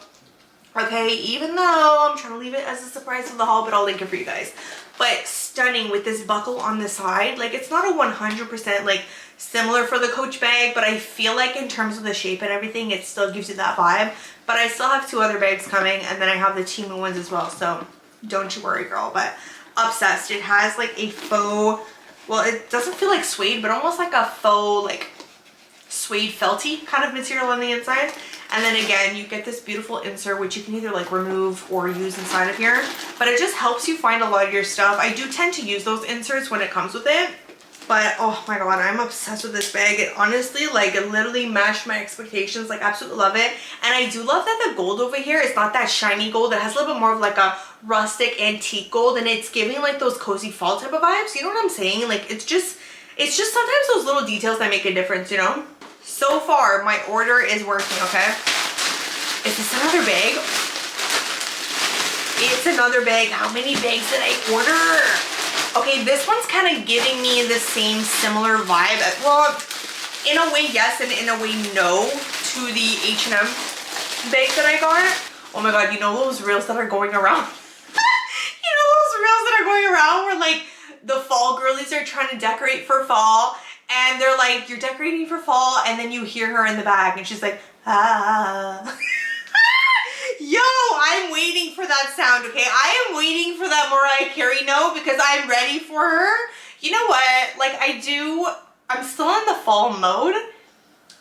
Speaker 1: okay? Even though I'm trying to leave it as a surprise for the haul, but I'll link it for you guys. But stunning with this buckle on the side. Like, it's not a 100% like similar for the Coach bag, but I feel like in terms of the shape and everything, it still gives you that vibe. But I still have 2 other bags coming, and then I have the Timu ones as well, so don't you worry, girl. But obsessed. It has like a faux, well, it doesn't feel like suede, but almost like a faux, like suede felty kind of material on the inside. And then again, you get this beautiful insert, which you can either like remove or use inside of here, but it just helps you find a lot of your stuff. I do tend to use those inserts when it comes with it, but oh my god, I'm obsessed with this bag. It honestly, like, it literally matched my expectations. Like, absolutely love it. And I do love that the gold over here is not that shiny gold. It has a little bit more of like a rustic antique gold, and it's giving like those cozy fall type of vibes. You know what I'm saying? Like, it's just sometimes those little details that make a difference, you know? So far, my order is working, okay? Is this another bag? It's another bag. How many bags did I order? Okay, this one's kind of giving me the same similar vibe. Well, in a way, yes, and in a way, no, to the H&M bag that I got. Oh my god, you know those reels that are going around? You know those reels that are going around where, like, the fall girlies are trying to decorate for fall, and they're like, you're decorating for fall, and then you hear her in the back, and she's like, ah. Yo, I'm waiting for that sound, okay? I am waiting for that Mariah Carey note because I'm ready for her. You know what? Like, I'm still in the fall mode,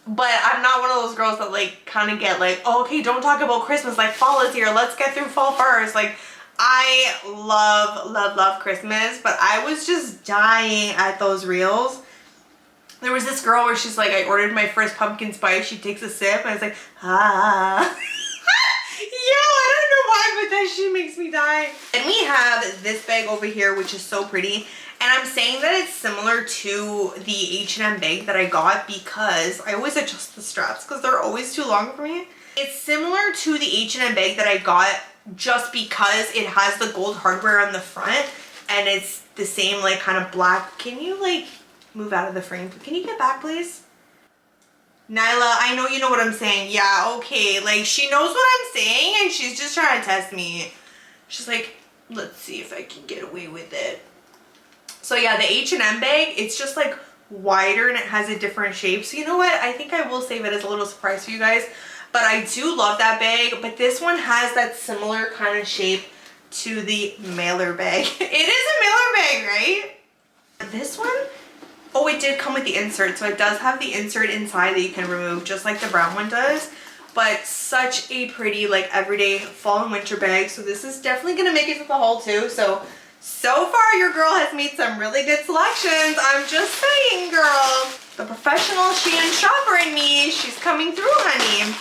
Speaker 1: but I'm not one of those girls that, like, kind of get like, oh, okay, don't talk about Christmas. Like, fall is here. Let's get through fall first. Like, I love, love, love Christmas, but I was just dying at those reels. There was this girl where she's like, I ordered my first pumpkin spice. She takes a sip, and it's like, ah. Yo, I don't know why, but that shit makes me die. And we have this bag over here, which is so pretty. And I'm saying that it's similar to the H&M bag that I got because I always adjust the straps because they're always too long for me. It's similar to the H&M bag that I got just because it has the gold hardware on the front and it's the same, like, kind of black. Can you, like, move out of the frame? Can you get back, please? Nyla, I know you know what I'm saying. Yeah, okay. Like, she knows what I'm saying and she's just trying to test me. She's like, let's see if I can get away with it. So yeah, the H&M bag, it's just like wider and it has a different shape. So you know what? I think I will save it as a little surprise for you guys. But I do love that bag. But this one has that similar kind of shape to the mailer bag. It is a mailer bag, right? This one, oh, it did come with the insert, so it does have the insert inside that you can remove, just like the brown one does. But such a pretty, like, everyday fall and winter bag. So this is definitely gonna make it to the haul too. So far your girl has made some really good selections. I'm just saying, girl. The professional Shein shopper in me, she's coming through, honey.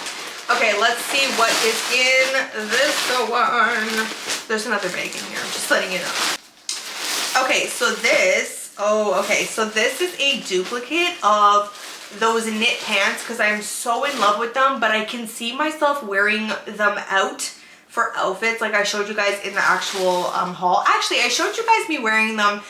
Speaker 1: Okay, let's see what is in this one. There's another bag in here, I'm just letting you know. Okay, so this, oh, okay, so this is a duplicate of those knit pants because I'm so in love with them, but I can see myself wearing them out for outfits like I showed you guys in the actual haul. Actually, I showed you guys me wearing them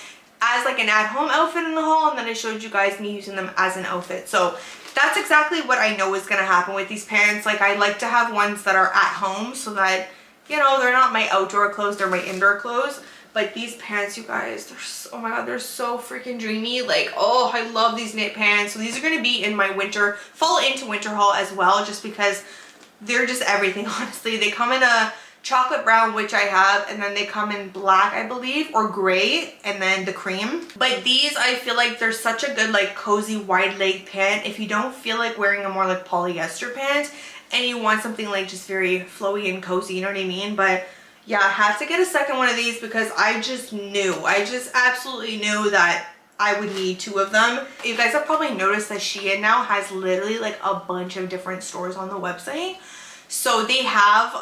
Speaker 1: as like an at-home outfit in the haul, and then I showed you guys me using them as an outfit. So that's exactly what I know is gonna happen with these pants. Like, I like to have ones that are at home so that you know, they're not my outdoor clothes, they're my indoor clothes. But these pants, you guys, they're so, oh my god, they're so freaking dreamy. Like, oh, I love these knit pants. So these are going to be in my winter, fall into winter haul as well, just because they're just everything, honestly. They come in a chocolate brown, which I have, and then they come in black, I believe, or gray, and then the cream. But these, I feel like they're such a good, like, cozy wide leg pant if you don't feel like wearing a more like polyester pant and you want something like just very flowy and cozy, you know what I mean? But yeah, I had to get a second one of these because I just absolutely knew that I would need 2 of them. You guys have probably noticed that Shein now has literally like a bunch of different stores on the website. So they have,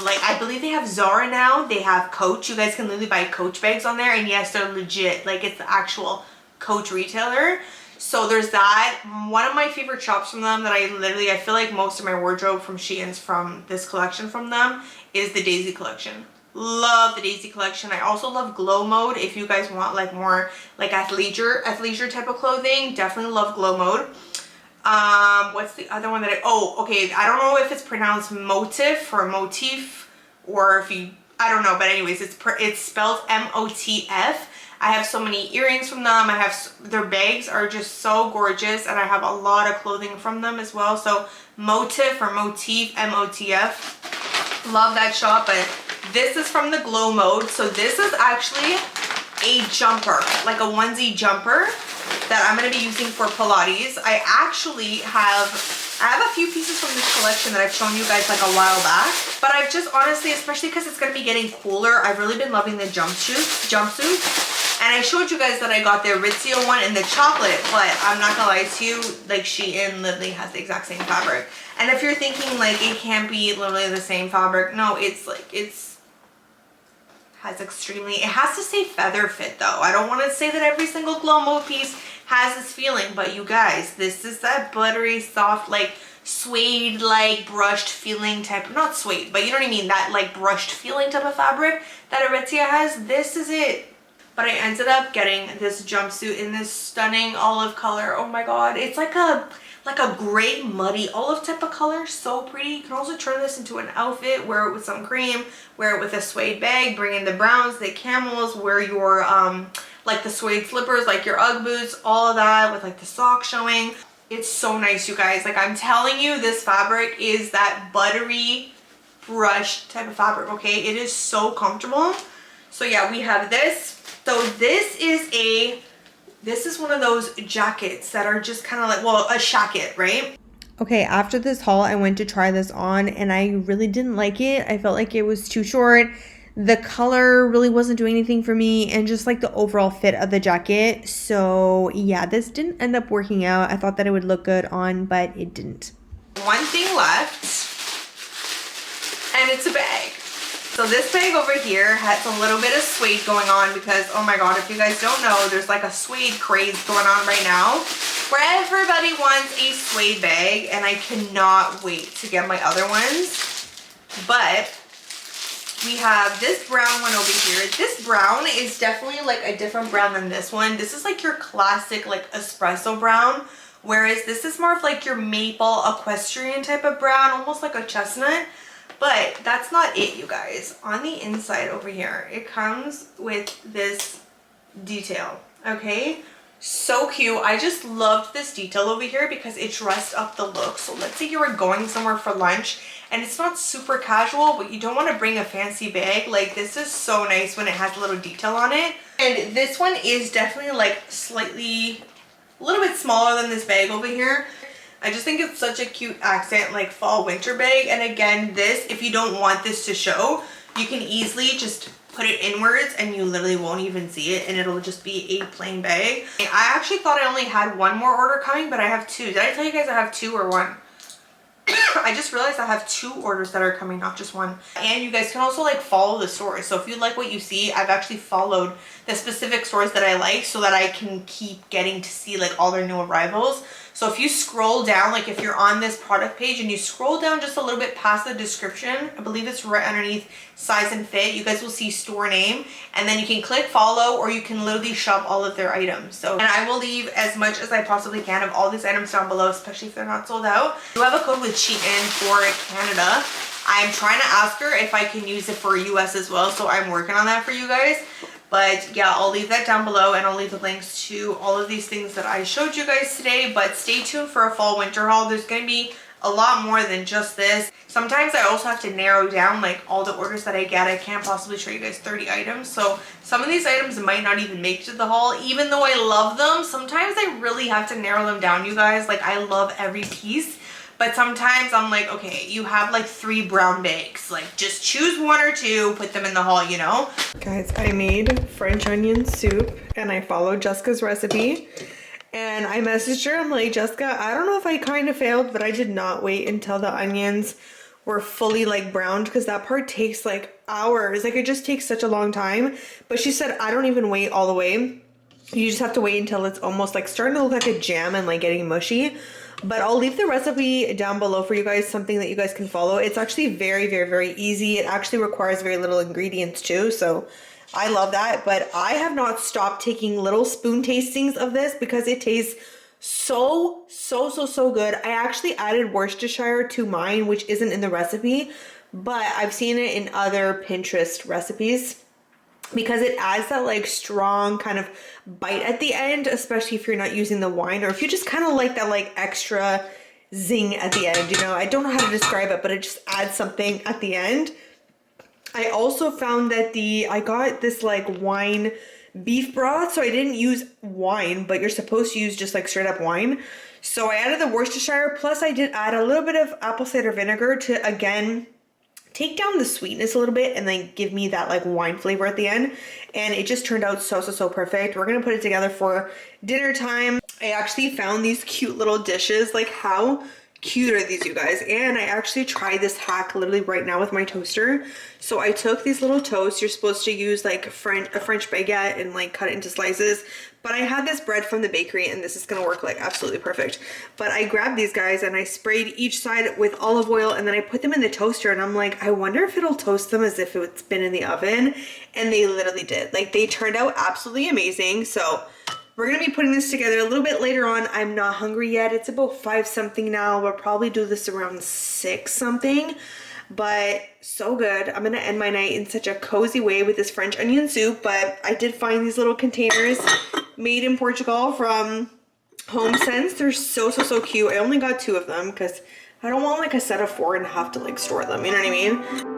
Speaker 1: like, I believe they have Zara now. They have Coach. You guys can literally buy Coach bags on there. And yes, they're legit. Like, it's the actual Coach retailer. So there's that. One of my favorite shops from them that I feel like most of my wardrobe from Shein's from this collection from them is the Daisy collection. Love the Daisy collection. I also love Glow Mode. If you guys want like more like athleisure type of clothing, definitely love Glow Mode. What's the other one that I don't know if it's pronounced motif or motif, or if you, I don't know, but anyways, it's spelled M-O-T-F. I have so many earrings from them. Their bags are just so gorgeous, and I have a lot of clothing from them as well. So motif or motif, M-O-T-F. Love that shop. But this is from the Glow Mode. So this is actually a jumper, like a onesie jumper that I'm going to be using for Pilates. I have a few pieces from this collection that I've shown you guys like a while back, but I've just honestly, especially because it's going to be getting cooler, I've really been loving the jumpsuits. And I showed you guys that I got the Aritzia one in the chocolate, but I'm not gonna lie to you, like, Shein literally has the exact same fabric. And if you're thinking like it can't be literally the same fabric, no, it has to say feather fit though. I don't want to say that every single Glow Mode piece has this feeling, but you guys, this is that buttery soft, like suede, like brushed feeling type, not suede, but you know what I mean, that like brushed feeling type of fabric that Aritzia has. This is it. But I ended up getting this jumpsuit in this stunning olive color. Oh my god, it's like a gray muddy olive type of color. So pretty. You can also turn this into an outfit, wear it with some cream, wear it with a suede bag, bring in the browns, the camels, wear your like the suede slippers, like your Ugg boots, all of that with like the socks showing. It's so nice, you guys. Like, I'm telling you, this fabric is that buttery brushed type of fabric, okay? It is so comfortable. So yeah, we have this. So this is one of those jackets that are just kind of like, well, a shacket, right?
Speaker 2: Okay, after this haul, I went to try this on and I really didn't like it. I felt like it was too short. The color really wasn't doing anything for me, and just like the overall fit of the jacket. So yeah, this didn't end up working out. I thought that it would look good on, but it didn't.
Speaker 1: One thing left, and it's a bag. So this bag over here has a little bit of suede going on because, oh my god, if you guys don't know, there's like a suede craze going on right now where everybody wants a suede bag, and I cannot wait to get my other ones. But we have this brown one over here. This brown is definitely like a different brown than this one. This is like your classic like espresso brown, whereas this is more of like your maple equestrian type of brown, almost like a chestnut. But that's not it, you guys. On the inside over here, it comes with this detail, okay? So cute. I just loved this detail over here because it dressed up the look. So let's say you were going somewhere for lunch and it's not super casual, but you don't want to bring a fancy bag. Like, this is so nice when it has a little detail on it. And this one is definitely like a little bit smaller than this bag over here. I just think it's such a cute accent, like fall winter bag. And again, this, if you don't want this to show, you can easily just put it inwards and you literally won't even see it, and it'll just be a plain bag. I actually thought I only had one more order coming, but I have 2. Did I tell you guys I have 2 or 1? I just realized I have 2 orders that are coming, not just 1. And you guys can also like follow the stores. So if you like what you see, I've actually followed the specific stores that I like so that I can keep getting to see like all their new arrivals. So if you scroll down, like if you're on this product page and you scroll down just a little bit past the description, I believe it's right underneath size and fit, you guys will see store name, and then you can click follow, or you can literally shop all of their items. So, and I will leave as much as I possibly can of all these items down below, especially if they're not sold out. You have a code with Shein for Canada. I'm trying to ask her if I can use it for US as well, so I'm working on that for you guys. But yeah, I'll leave that down below, and I'll leave the links to all of these things that I showed you guys today. But stay tuned for a fall winter haul. There's going to be a lot more than just this. Sometimes I also have to narrow down like all the orders that I get. I can't possibly show you guys 30 items. So some of these items might not even make it to the haul. Even though I love them, sometimes I really have to narrow them down, you guys. Like, I love every piece. But sometimes I'm like, okay, you have like 3 brown bags. Like, just choose 1 or 2, put them in the haul, you know? Guys, I made French onion soup and I followed Jessica's recipe. And I messaged her, I'm like, Jessica, I don't know if I kind of failed, but I did not wait until the onions were fully like browned, because that part takes like hours. Like, it just takes such a long time. But she said, I don't even wait all the way. You just have to wait until it's almost like starting to look like a jam and like getting mushy. But I'll leave the recipe down below for you guys, something that you guys can follow. It's actually very, very, very easy. It actually requires very little ingredients too, so I love that. But I have not stopped taking little spoon tastings of this because it tastes so good. I actually added Worcestershire to mine, which isn't in the recipe, but I've seen it in other Pinterest recipes, because it adds that like strong kind of bite at the end, especially if you're not using the wine, or if you just kind of like that like extra zing at the end, you know. I don't know how to describe it, but it just adds something at the end. I also found that I got this like wine beef broth, so I didn't use wine, but you're supposed to use just like straight up wine. So I added the Worcestershire, plus I did add a little bit of apple cider vinegar to, again, take down the sweetness a little bit and then give me that like wine flavor at the end. And it just turned out so perfect. We're gonna put it together for dinner time. I actually found these cute little dishes. Like, how cute are these, you guys? And I actually tried this hack literally right now with my toaster. So I took these little toasts. You're supposed to use like a French baguette and like cut it into slices, but I had this bread from the bakery and this is gonna work like absolutely perfect. But I grabbed these guys and I sprayed each side with olive oil, and then I put them in the toaster, and I'm like, I wonder if it'll toast them as if it's been in the oven. And they literally did. Like, they turned out absolutely amazing. So we're gonna be putting this together a little bit later on. I'm not hungry yet. It's about 5 something now. We'll probably do this around 6 something, but so good. I'm gonna end my night in such a cozy way with this French onion soup. But I did find these little containers made in Portugal from Home Sense. They're so cute. I only got 2 of them because I don't want like a set of 4 and have to like store them, you know what I mean?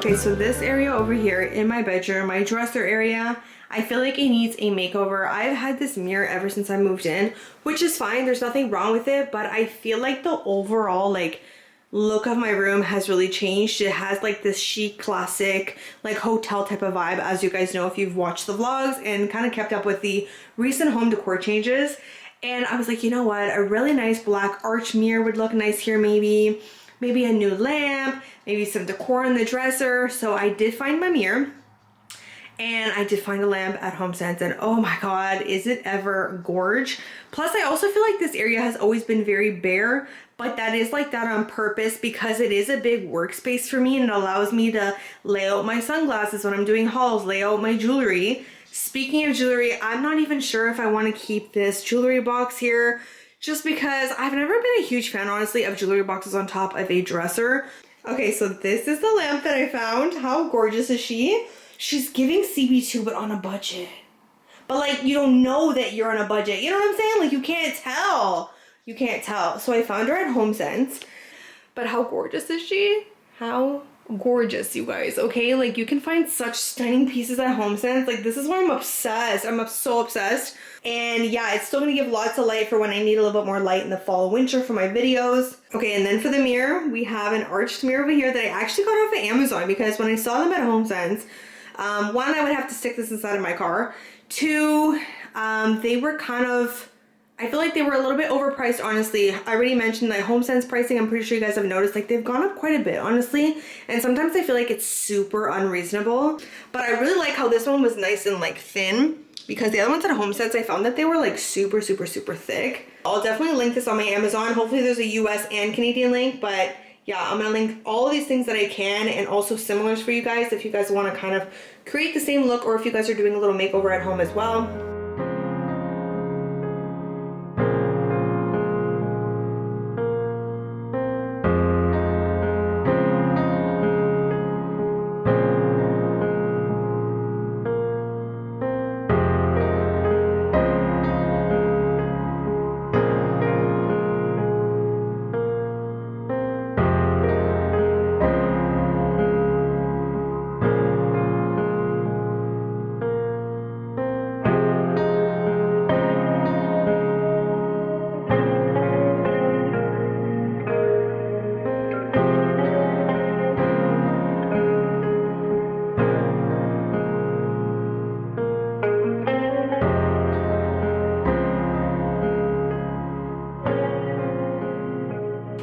Speaker 1: Okay, so this area over here in my bedroom, my dresser area, I feel like it needs a makeover. I've had this mirror ever since I moved in, which is fine. There's nothing wrong with it, but I feel like the overall like look of my room has really changed. It has like this chic, classic, like hotel type of vibe, as you guys know if you've watched the vlogs and kind of kept up with the recent home decor changes. And I was like, you know what, a really nice black arch mirror would look nice here. Maybe a new lamp, maybe some decor on the dresser. So I did find my mirror and I did find a lamp at Home Sense, and oh my god, is it ever gorge. Plus I also feel like this area has always been very bare, but that is like that on purpose because it is a big workspace for me and it allows me to lay out my sunglasses when I'm doing hauls, lay out my jewelry. Speaking of jewelry, I'm not even sure if I want to keep this jewelry box here. just because I've never been a huge fan, honestly, of jewelry boxes on top of a dresser. Okay, so this is the lamp that I found. How gorgeous is she? She's giving CB2, but on a budget. But like, you don't know that you're on a budget. You know what I'm saying? Like, you can't tell. You can't tell. So I found her at HomeSense. But how gorgeous is she? How gorgeous, you guys, okay? Like, you can find such stunning pieces at HomeSense. Like, this is why I'm obsessed. I'm so obsessed. And yeah, it's still gonna give lots of light for when I need a little bit more light in the fall winter for my videos. Okay, and then for the mirror, we have an arched mirror over here that I actually got off of Amazon because when I saw them at HomeSense, one, I would have to stick this inside of my car. Two, they were kind of, I feel like they were a little bit overpriced, honestly. I already mentioned that HomeSense pricing, I'm pretty sure you guys have noticed, like they've gone up quite a bit, honestly. And sometimes I feel like it's super unreasonable. But I really like how this one was nice and like thin, because the other ones at HomeSense, I found that they were like super thick. I'll definitely link this on my Amazon. Hopefully there's a US and Canadian link, but yeah, I'm gonna link all of these things that I can, and also similars for you guys if you guys want to kind of create the same look, or if you guys are doing a little makeover at home as well.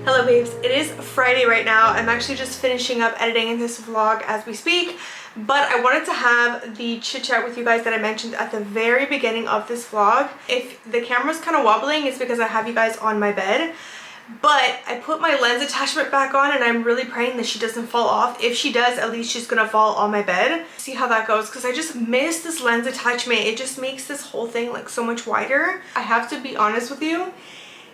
Speaker 1: Hello babes, it is Friday right now. I'm actually just finishing up editing this vlog as we speak, but I wanted to have the chit chat with you guys that I mentioned at the very beginning of this vlog. If the camera's kind of wobbling, it's because I have you guys on my bed, but I put my lens attachment back on and I'm really praying that she doesn't fall off. If she does, at least she's gonna fall on my bed. See how that goes, because I just miss this lens attachment. It just makes this whole thing like so much wider. I have to be honest with you.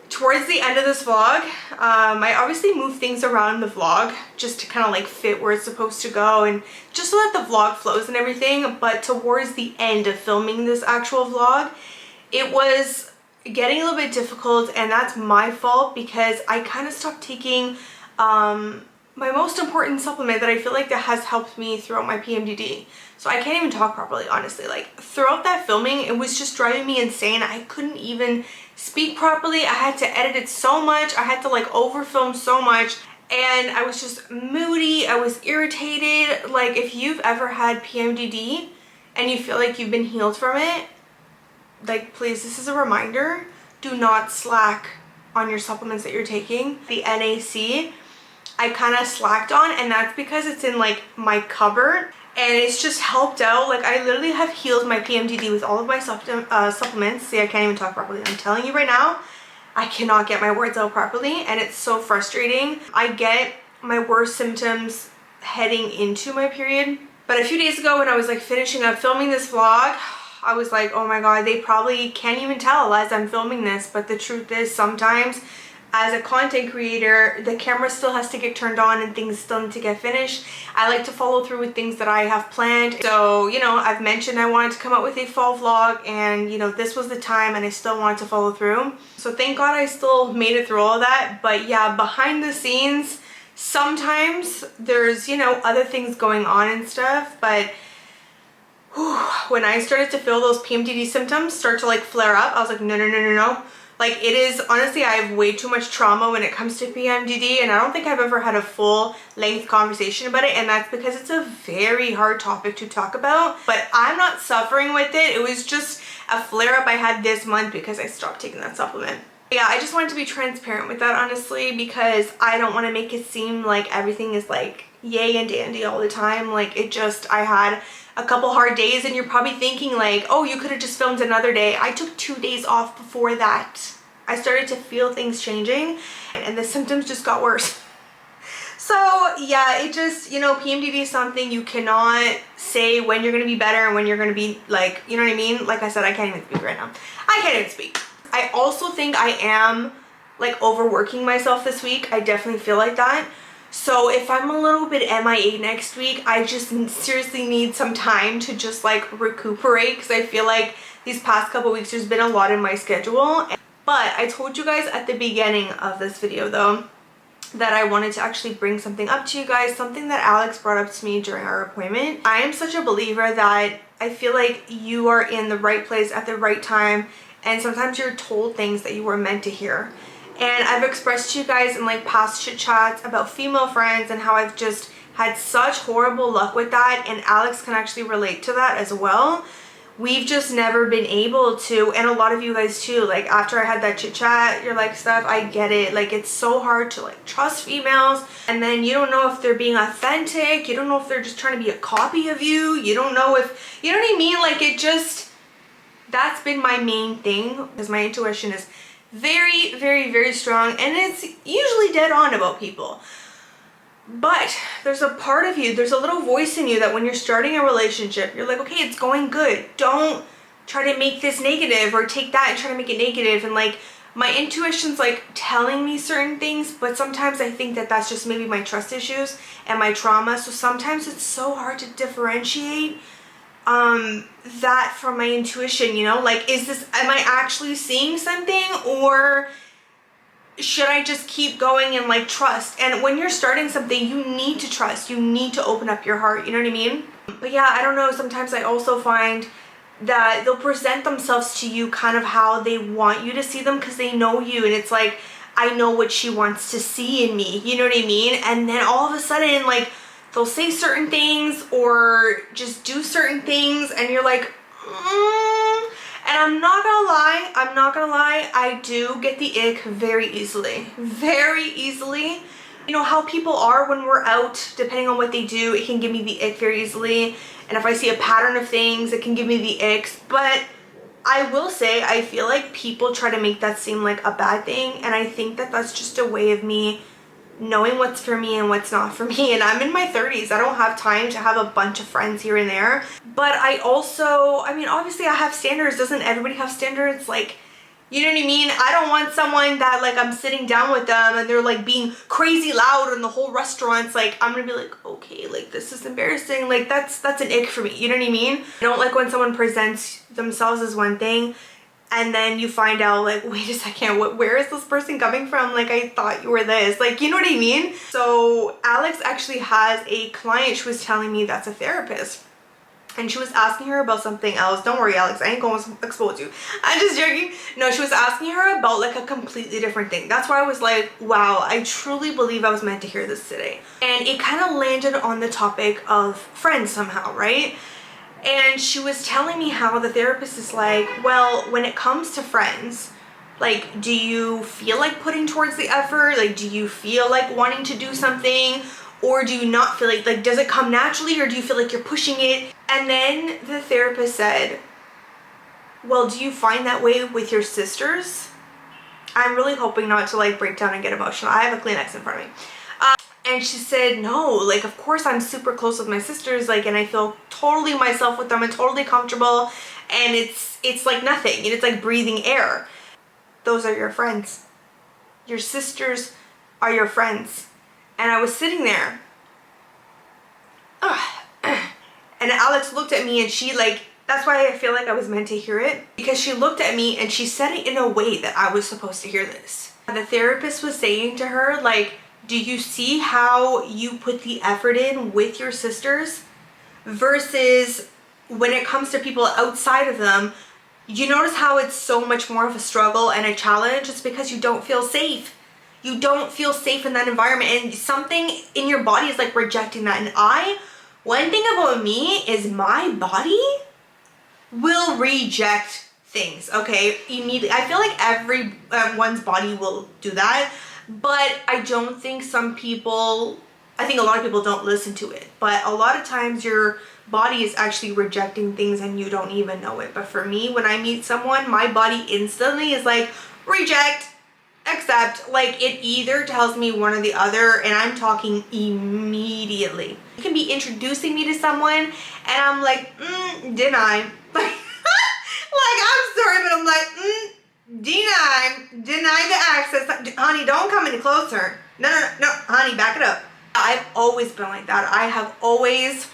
Speaker 1: Towards the end of this vlog, I obviously move things around the vlog just to kind of like fit where it's supposed to go and just so that the vlog flows and everything. But towards the end of filming this actual vlog, it was getting a little bit difficult, and that's my fault because I kind of stopped taking my most important supplement that I feel like that has helped me throughout my PMDD. So I can't even talk properly, honestly. Like throughout that filming, it was just driving me insane. I couldn't even speak properly. I had to edit it so much. I had to like over film so much, and I was just moody. I was irritated. Like if you've ever had PMDD and you feel like you've been healed from it, like please, this is a reminder, do not slack on your supplements that you're taking. The NAC, I kind of slacked on, and that's because it's in like my cupboard. And it's just helped out. Like I literally have healed my PMDD with all of my supplements. See, I can't even talk properly. I'm telling you right now, I cannot get my words out properly, and it's so frustrating. I get my worst symptoms heading into my period. But a few days ago when I was like finishing up filming this vlog, I was like, oh my god, they probably can't even tell as I'm filming this. But the truth is, sometimes as a content creator, the camera still has to get turned on and things still need to get finished. I like to follow through with things that I have planned. So, you know, I've mentioned I wanted to come out with a fall vlog, and, you know, this was the time and I still wanted to follow through. So thank God I still made it through all of that. But yeah, behind the scenes, sometimes there's, you know, other things going on and stuff. But whew, when I started to feel those PMDD symptoms start to like flare up, I was like, no. Like it is, honestly, I have way too much trauma when it comes to PMDD, and I don't think I've ever had a full length conversation about it, and that's because it's a very hard topic to talk about. But I'm not suffering with it. It was just a flare up I had this month because I stopped taking that supplement. Yeah, I just wanted to be transparent with that, honestly, because I don't want to make it seem like everything is like yay and dandy all the time. Like it just, I had a couple hard days, and you're probably thinking like, oh, you could have just filmed another day. I took 2 days off before that. I started to feel things changing, and the symptoms just got worse. So yeah, it just, you know, PMDD is something you cannot say when you're going to be better and when you're going to be like, you know what I mean? Like I said, I can't even speak right now. I can't even speak. I also think I am like overworking myself this week. I definitely feel like that. So if I'm a little bit MIA next week, I just seriously need some time to just like recuperate, because I feel like these past couple weeks there's been a lot in my schedule. But I told you guys at the beginning of this video though that I wanted to actually bring something up to you guys, something that Alex brought up to me during our appointment. I am such a believer that I feel like you are in the right place at the right time, and sometimes you're told things that you were meant to hear. And I've expressed to you guys in like past chit chats about female friends and how I've just had such horrible luck with that, and Alex can actually relate to that as well. We've just never been able to, and a lot of you guys too, like after I had that chit chat, you're like, Steph, I get it. Like it's so hard to like trust females, and then you don't know if they're being authentic. You don't know if they're just trying to be a copy of you. You don't know if, you know what I mean? Like it just, that's been my main thing, because my intuition is very, very, very strong, and it's usually dead on about people. But there's a part of you, there's a little voice in you that when you're starting a relationship, you're like, okay, it's going good. Don't try to make this negative, or take that and try to make it negative. And like my intuition's like telling me certain things, but sometimes I think that that's just maybe my trust issues and my trauma. So sometimes it's so hard to differentiate that from my intuition, you know? Like, is this, am I actually seeing something, or should I just keep going and like trust? And when you're starting something, you need to trust, you need to open up your heart, you know what I mean? But yeah, I don't know, sometimes I also find that they'll present themselves to you kind of how they want you to see them, because they know you, and it's like, I know what she wants to see in me, you know what I mean? And then all of a sudden, like, they'll say certain things or just do certain things, and you're like, And I'm not gonna lie, I do get the ick very easily. Very easily. You know how people are when we're out, depending on what they do, it can give me the ick very easily. And if I see a pattern of things, it can give me the icks. But I will say, I feel like people try to make that seem like a bad thing. And I think that that's just a way of me knowing what's for me and what's not for me. And I'm in my 30s. I don't have time to have a bunch of friends here and there. But I also, I mean, obviously I have standards. Doesn't everybody have standards? Like, you know what I mean? I don't want someone that like I'm sitting down with them and they're like being crazy loud and the whole restaurant's like, I'm gonna be like, okay, like this is embarrassing. Like that's an ick for me. You know what I mean? I don't like when someone presents themselves as one thing and then you find out like, wait a second, where is this person coming from? Like, I thought you were this. Like, you know what I mean? So Alex actually has a client, she was telling me, that's a therapist. And she was asking her about something else. Don't worry, Alex, I ain't going to expose you. I'm just joking. No, she was asking her about like a completely different thing. That's why I was like, wow, I truly believe I was meant to hear this today. And it kind of landed on the topic of friends somehow, right? And she was telling me how the therapist is like, well, when it comes to friends, like, do you feel like putting towards the effort? Like, do you feel like wanting to do something? Or do you not feel like does it come naturally, or do you feel like you're pushing it? And then the therapist said, well, do you find that way with your sisters? I'm really hoping not to like break down and get emotional. I have a Kleenex in front of me. And she said, no, like, of course I'm super close with my sisters, like, and I feel totally myself with them and totally comfortable, and it's like nothing, and it's like breathing air. Those are your friends. Your sisters are your friends. And I was sitting there, and Alex looked at me, and she like, that's why I feel like I was meant to hear it, because she looked at me and she said it in a way that I was supposed to hear this. The therapist was saying to her, like, do you see how you put the effort in with your sisters versus when it comes to people outside of them? You notice how it's so much more of a struggle and a challenge? It's because you don't feel safe. You don't feel safe in that environment, and something in your body is like rejecting that. And one thing about me is my body will reject things, okay? Immediately. I feel like everyone's body will do that. But I don't think I think a lot of people don't listen to it. But a lot of times your body is actually rejecting things and you don't even know it. But for me, when I meet someone, my body instantly is like, reject, accept. Like, it either tells me one or the other, and I'm talking immediately. You can be introducing me to someone and I'm like, deny. Like, I'm sorry, but I'm like, Deny the access. Honey, don't come any closer. No, honey, back it up. I've always been like that. I have always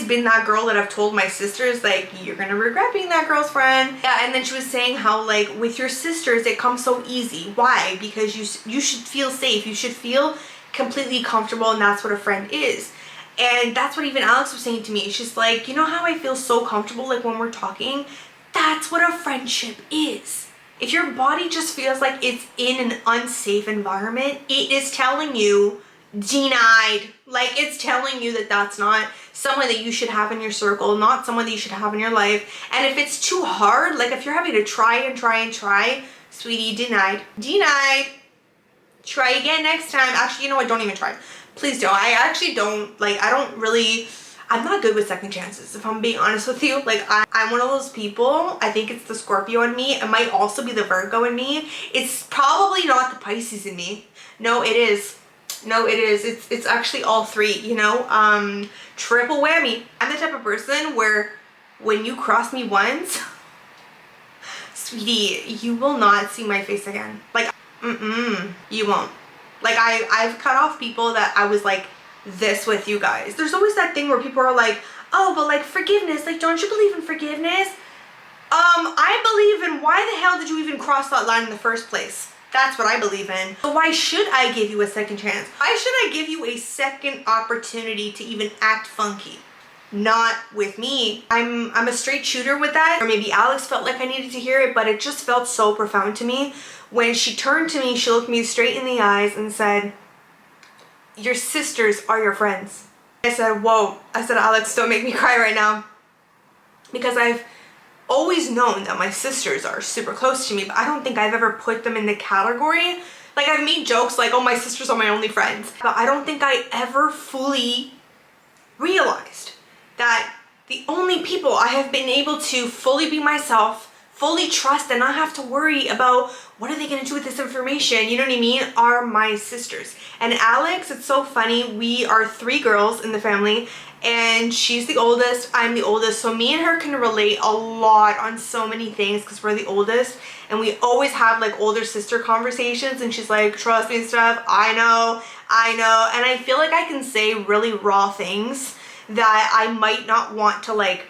Speaker 1: been that girl that I've told my sisters, like, you're gonna regret being that girl's friend. Yeah, and then she was saying how, like, with your sisters, it comes so easy. Why? Because you should feel safe. You should feel completely comfortable, and that's what a friend is. And that's what even Alex was saying to me. She's like, you know how I feel so comfortable, like, when we're talking? That's what a friendship is. If your body just feels like it's in an unsafe environment, it is telling you, denied. Like, it's telling you that that's not someone that you should have in your circle, not someone that you should have in your life. And if it's too hard, like if you're having to try, sweetie, denied. Try again next time. Actually, you know what? Don't even try. Please don't. I actually don't, like, I'm not good with second chances, if I'm being honest with you. Like, I'm one of those people, I think it's the Scorpio in me. It might also be the Virgo in me. It's probably not the Pisces in me. No, it is. No, it is. It's actually all three, you know? Triple whammy. I'm the type of person where when you cross me once, sweetie, you will not see my face again. Like, you won't. Like, I've cut off people that I was like this with, you guys. There's always that thing where people are like, oh, but like forgiveness, like, don't you believe in forgiveness? I believe in, why the hell did you even cross that line in the first place? That's what I believe in. So why should I give you a second chance? Why should I give you a second opportunity to even act funky? Not with me. I'm a straight shooter with that. Or maybe Alex felt like I needed to hear it, but it just felt so profound to me. When she turned to me, she looked me straight in the eyes and said, your sisters are your friends. I said, whoa. I said, Alex, don't make me cry right now. Because I've always known that my sisters are super close to me, but I don't think I've ever put them in the category. Like, I've made jokes like, oh, my sisters are my only friends. But I don't think I ever fully realized that the only people I have been able to fully be myself, fully trust, and not have to worry about what are they going to do with this information, you know what I mean, are my sisters. And Alex, it's so funny, we are 3 girls in the family, and she's the oldest, I'm the oldest, so me and her can relate a lot on so many things because we're the oldest, and we always have like older sister conversations, and she's like, trust me and stuff, I know, and I feel like I can say really raw things that I might not want to like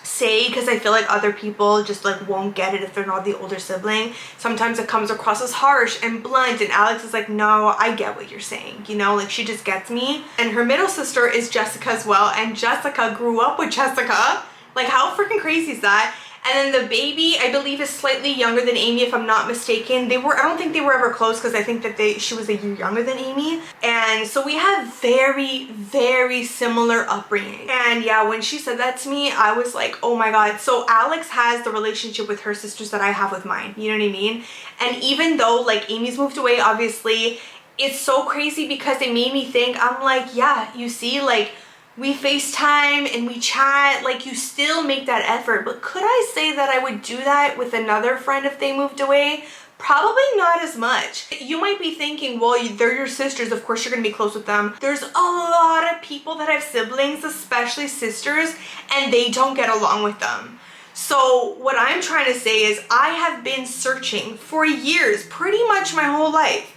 Speaker 1: say because I feel like other people just like won't get it if they're not the older sibling. Sometimes it comes across as harsh and blunt, and Alex is like, no, I get what you're saying, you know, like she just gets me. And her middle sister is Jessica as well, and Jessica grew up with Jessica. Like, how freaking crazy is that? And then the baby, I believe, is slightly younger than Amy, if I'm not mistaken. I don't think they were ever close because I think that she was a year younger than Amy. And so we have very, very similar upbringing. And yeah, when she said that to me, I was like, oh my God. So Alex has the relationship with her sisters that I have with mine. You know what I mean? And even though like Amy's moved away, obviously, it's so crazy because it made me think, I'm like, yeah, you see, like, we FaceTime and we chat, like you still make that effort. But could I say that I would do that with another friend if they moved away? Probably not as much. You might be thinking, well, they're your sisters, of course you're gonna be close with them. There's a lot of people that have siblings, especially sisters, and they don't get along with them. So what I'm trying to say is I have been searching for years, pretty much my whole life,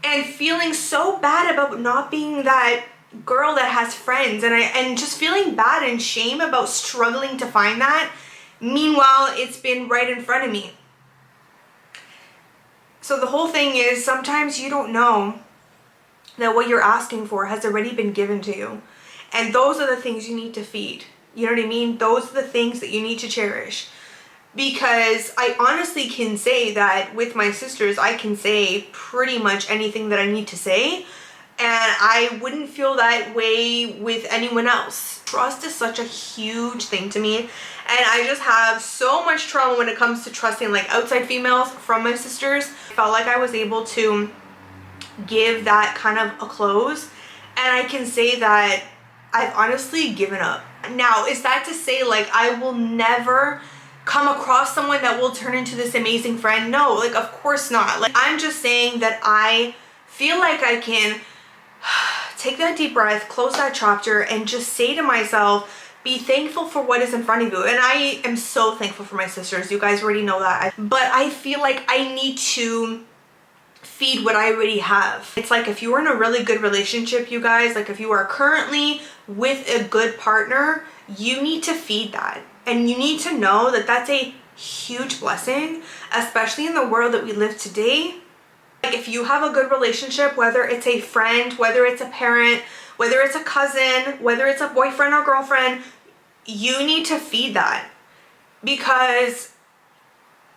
Speaker 1: and feeling so bad about not being that girl that has friends, and just feeling bad and shame about struggling to find that. Meanwhile, it's been right in front of me. So the whole thing is, sometimes you don't know that what you're asking for has already been given to you, and those are the things you need to feed. You know what I mean? Those are the things that you need to cherish. Because I honestly can say that with my sisters, I can say pretty much anything that I need to say, and I wouldn't feel that way with anyone else. Trust is such a huge thing to me, and I just have so much trauma when it comes to trusting like outside females from my sisters. I felt like I was able to give that kind of a close, and I can say that I've honestly given up. Now, is that to say like I will never come across someone that will turn into this amazing friend? No, like of course not. Like, I'm just saying that I feel like I can take that deep breath, close that chapter, and just say to myself, Be thankful for what is in front of you. And I am so thankful for my sisters. You guys already know that. But I feel like I need to feed what I already have. It's like if you are in a really good relationship, you guys, like if you are currently with a good partner, you need to feed that. And you need to know that that's a huge blessing, especially in the world that we live today. Like if you have a good relationship, whether it's a friend, whether it's a parent, whether it's a cousin, whether it's a boyfriend or girlfriend, you need to feed that, because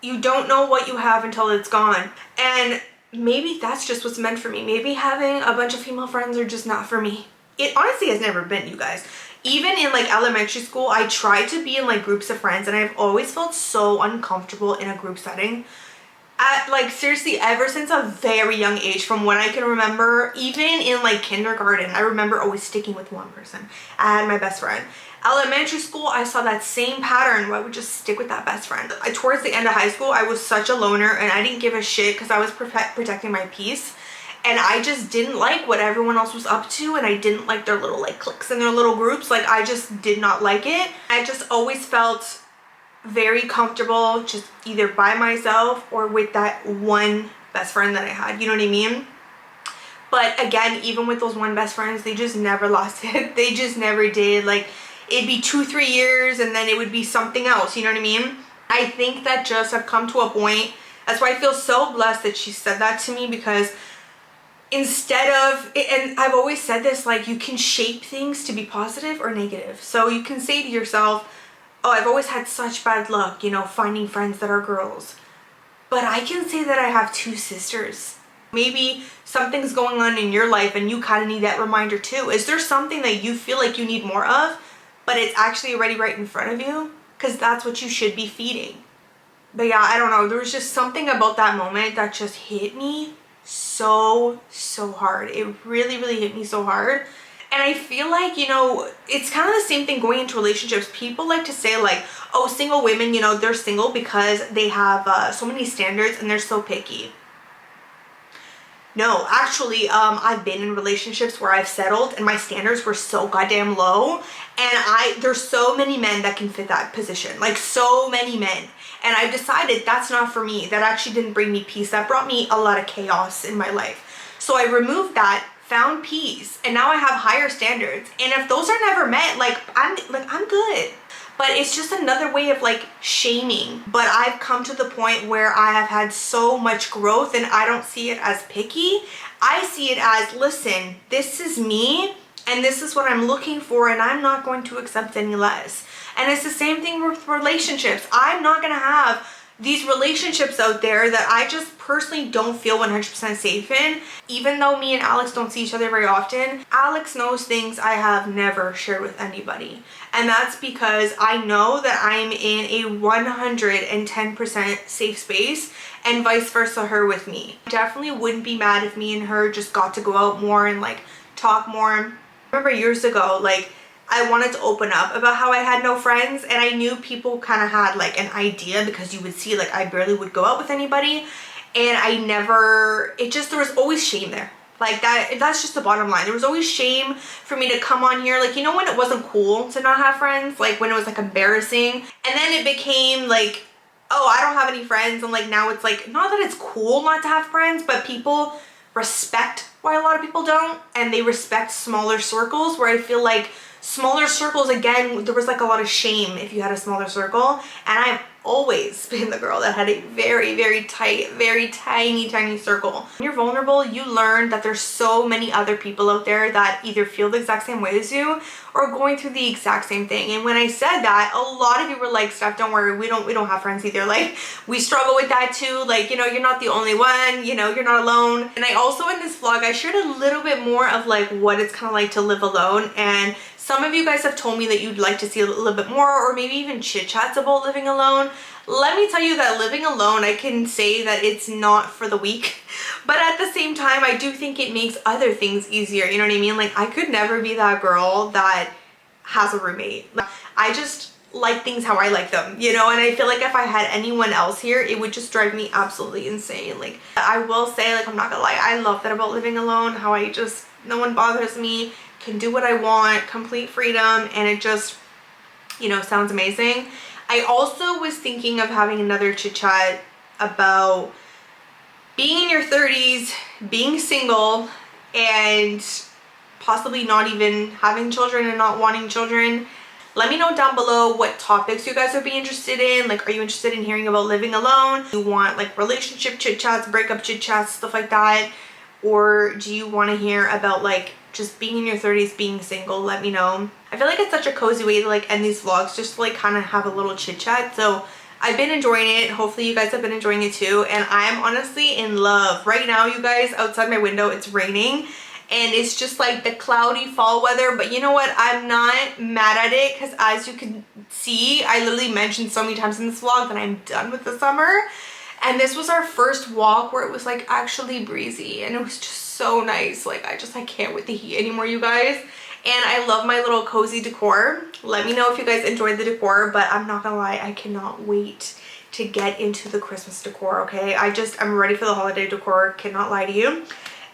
Speaker 1: you don't know what you have until it's gone. And maybe that's just what's meant for me. Maybe having a bunch of female friends are just not for me. It honestly has never been, you guys. Even in like elementary school, I tried to be in like groups of friends, and I've always felt so uncomfortable in a group setting. Like seriously, ever since a very young age, from when I can remember, even in like kindergarten, I remember always sticking with one person. I had my best friend. Elementary school, I saw that same pattern where I would just stick with that best friend. Towards the end of high school, I was such a loner, and I didn't give a shit because I was protecting my peace. And I just didn't like what everyone else was up to, and I didn't like their little like cliques and their little groups. Like I just did not like it. I just always felt very comfortable just either by myself or with that one best friend that I had, you know what I mean? But again, even with those one best friends, they just never lasted. They just never did. Like it'd be 2-3 years and then it would be something else, you know what I mean? I think that just I've come to a point, that's why I feel so blessed that she said that to me, because instead of, and I've always said this, like you can shape things to be positive or negative. So you can say to yourself, oh, I've always had such bad luck, you know, finding friends that are girls. But I can say that I have 2 sisters. Maybe something's going on in your life and you kind of need that reminder too. Is there something that you feel like you need more of, but it's actually already right in front of you? Because that's what you should be feeding. But yeah, I don't know. There was just something about that moment that just hit me so hard. It really hit me so hard. And I feel like, you know, it's kind of the same thing going into relationships. People like to say like, oh, single women, you know, they're single because they have so many standards and they're so picky. No, actually, I've been in relationships where I've settled and my standards were so goddamn low. And there's so many men that can fit that position. Like so many men. And I've decided that's not for me. That actually didn't bring me peace. That brought me a lot of chaos in my life. So I removed that, found peace, and now I have higher standards. And if those are never met, I'm good. But it's just another way of like shaming. But I've come to the point where I have had so much growth, and I don't see it as picky. I see it as, listen, this is me and this is what I'm looking for, and I'm not going to accept any less. And it's the same thing with relationships. I'm not gonna have these relationships out there that I just personally don't feel 100% safe in. Even though me and Alex don't see each other very often, Alex knows things I have never shared with anybody. And that's because I know that I'm in a 110% safe space, and vice versa her with me. Definitely wouldn't be mad if me and her just got to go out more and like talk more. I remember years ago, like I wanted to open up about how I had no friends, and I knew people kind of had like an idea, because you would see like I barely would go out with anybody, and there was always shame there. Like that's just the bottom line. There was always shame for me to come on here, like, you know, when it wasn't cool to not have friends, like when it was like embarrassing, and then it became like, oh, I don't have any friends, and like now it's like, not that it's cool not to have friends, but people respect why a lot of people don't, and they respect smaller circles, where I feel like smaller circles, again, there was like a lot of shame if you had a smaller circle. And I've always been the girl that had a very tight, very tiny circle. When you're vulnerable, you learn that there's so many other people out there that either feel the exact same way as you or going through the exact same thing. And when I said that, a lot of you were like, Steph, don't worry, we don't have friends either. Like, we struggle with that too. Like, you know, you're not the only one, you know, you're not alone. And I also, in this vlog, I shared a little bit more of like what it's kind of like to live alone. And some of you guys have told me that you'd like to see a little bit more, or maybe even chit chats about living alone. Let me tell you that living alone, I can say that it's not for the weak, but at the same time, I do think it makes other things easier. You know what I mean? Like, I could never be that girl that has a roommate. Like, I just like things how I like them, you know? And I feel like if I had anyone else here, it would just drive me absolutely insane. Like, I will say, like, I'm not gonna lie, I love that about living alone, how no one bothers me, can do what I want, complete freedom, and it just you know, sounds amazing. I also was thinking of having another chit chat about being in your 30s, being single, and possibly not even having children and not wanting children. Let me know down below what topics you guys would be interested in. Like, are you interested in hearing about living alone? Do you want like relationship chit chats, breakup chit chats, stuff like that? Or do you want to hear about like just being in your 30s, being single? Let me know. I feel like it's such a cozy way to like end these vlogs, just to like kind of have a little chit chat. So I've been enjoying it. Hopefully you guys have been enjoying it too. And I'm honestly in love. Right now, you guys, outside my window, it's raining. And it's just like the cloudy fall weather. But you know what? I'm not mad at it because as you can see, I literally mentioned so many times in this vlog that I'm done with the summer. And this was our first walk where it was like actually breezy. And it was just so nice. Like I can't wait the heat anymore, you guys. And I love my little cozy decor. Let me know if you guys enjoyed the decor. But I'm not gonna lie, I cannot wait to get into the Christmas decor, okay? I'm ready for the holiday decor. Cannot lie to you.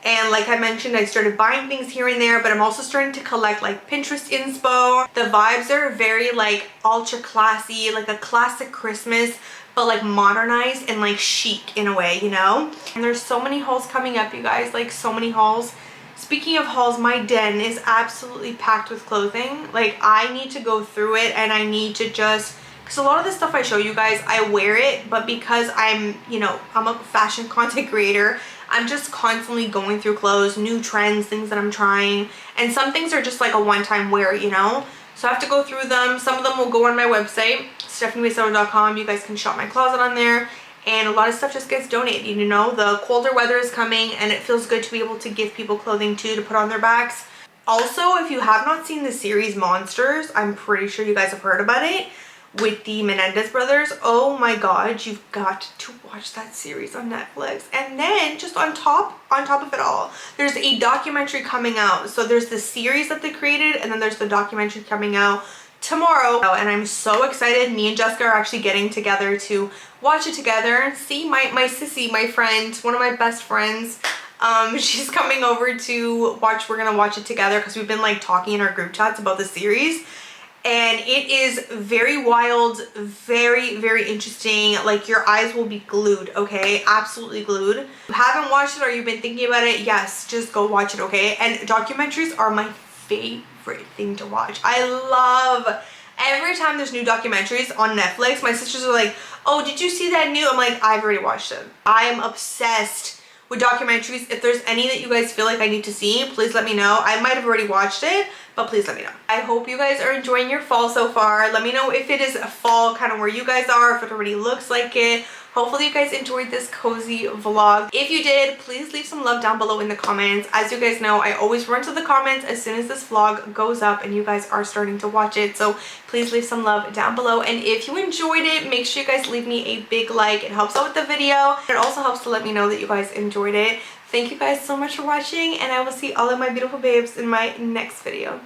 Speaker 1: And like I mentioned, I started buying things here and there, but I'm also starting to collect like Pinterest inspo. The vibes are very like ultra classy, like a classic Christmas, but like modernized and like chic in a way, you know? And there's so many hauls coming up, you guys, like so many hauls. Speaking of hauls, my den is absolutely packed with clothing. Like I need to go through it and I need to just, because a lot of the stuff I show you guys, I wear it, but because I'm, you know, I'm a fashion content creator, I'm just constantly going through clothes, new trends, things that I'm trying. And some things are just like a one-time wear, you know? So I have to go through them. Some of them will go on my website, stephaniemacedo.com. You guys can shop my closet on there. And a lot of stuff just gets donated, you know? The colder weather is coming and it feels good to be able to give people clothing too to put on their backs. Also, if you have not seen the series Monsters, I'm pretty sure you guys have heard about it, with the Menendez brothers. Oh my god, you've got to watch that series on Netflix. And then just on top of it all, there's a documentary coming out. So there's the series that they created and then there's the documentary coming out tomorrow. And I'm so excited. Me and Jessica are actually getting together to watch it together. See my sissy, my friend, one of my best friends, she's coming over to watch. We're gonna watch it together because we've been like talking in our group chats about the series. And it is very wild, very, very interesting. Like your eyes will be glued, okay? Absolutely glued. If you haven't watched it or you've been thinking about it, yes, just go watch it, okay? And documentaries are my favorite thing to watch. I love, every time there's new documentaries on Netflix, my sisters are like, oh, did you see that new? I'm like, I've already watched it. I am obsessed with documentaries. If there's any that you guys feel like I need to see, please let me know. I might have already watched it, but please let me know. I hope you guys are enjoying your fall so far. Let me know if it is a fall kind of where you guys are, if it already looks like it. Hopefully you guys enjoyed this cozy vlog. If you did, please leave some love down below in the comments. As you guys know, I always run to the comments as soon as this vlog goes up and you guys are starting to watch it. So please leave some love down below. And if you enjoyed it, make sure you guys leave me a big like. It helps out with the video. It also helps to let me know that you guys enjoyed it. Thank you guys so much for watching, and I will see all of my beautiful babes in my next video.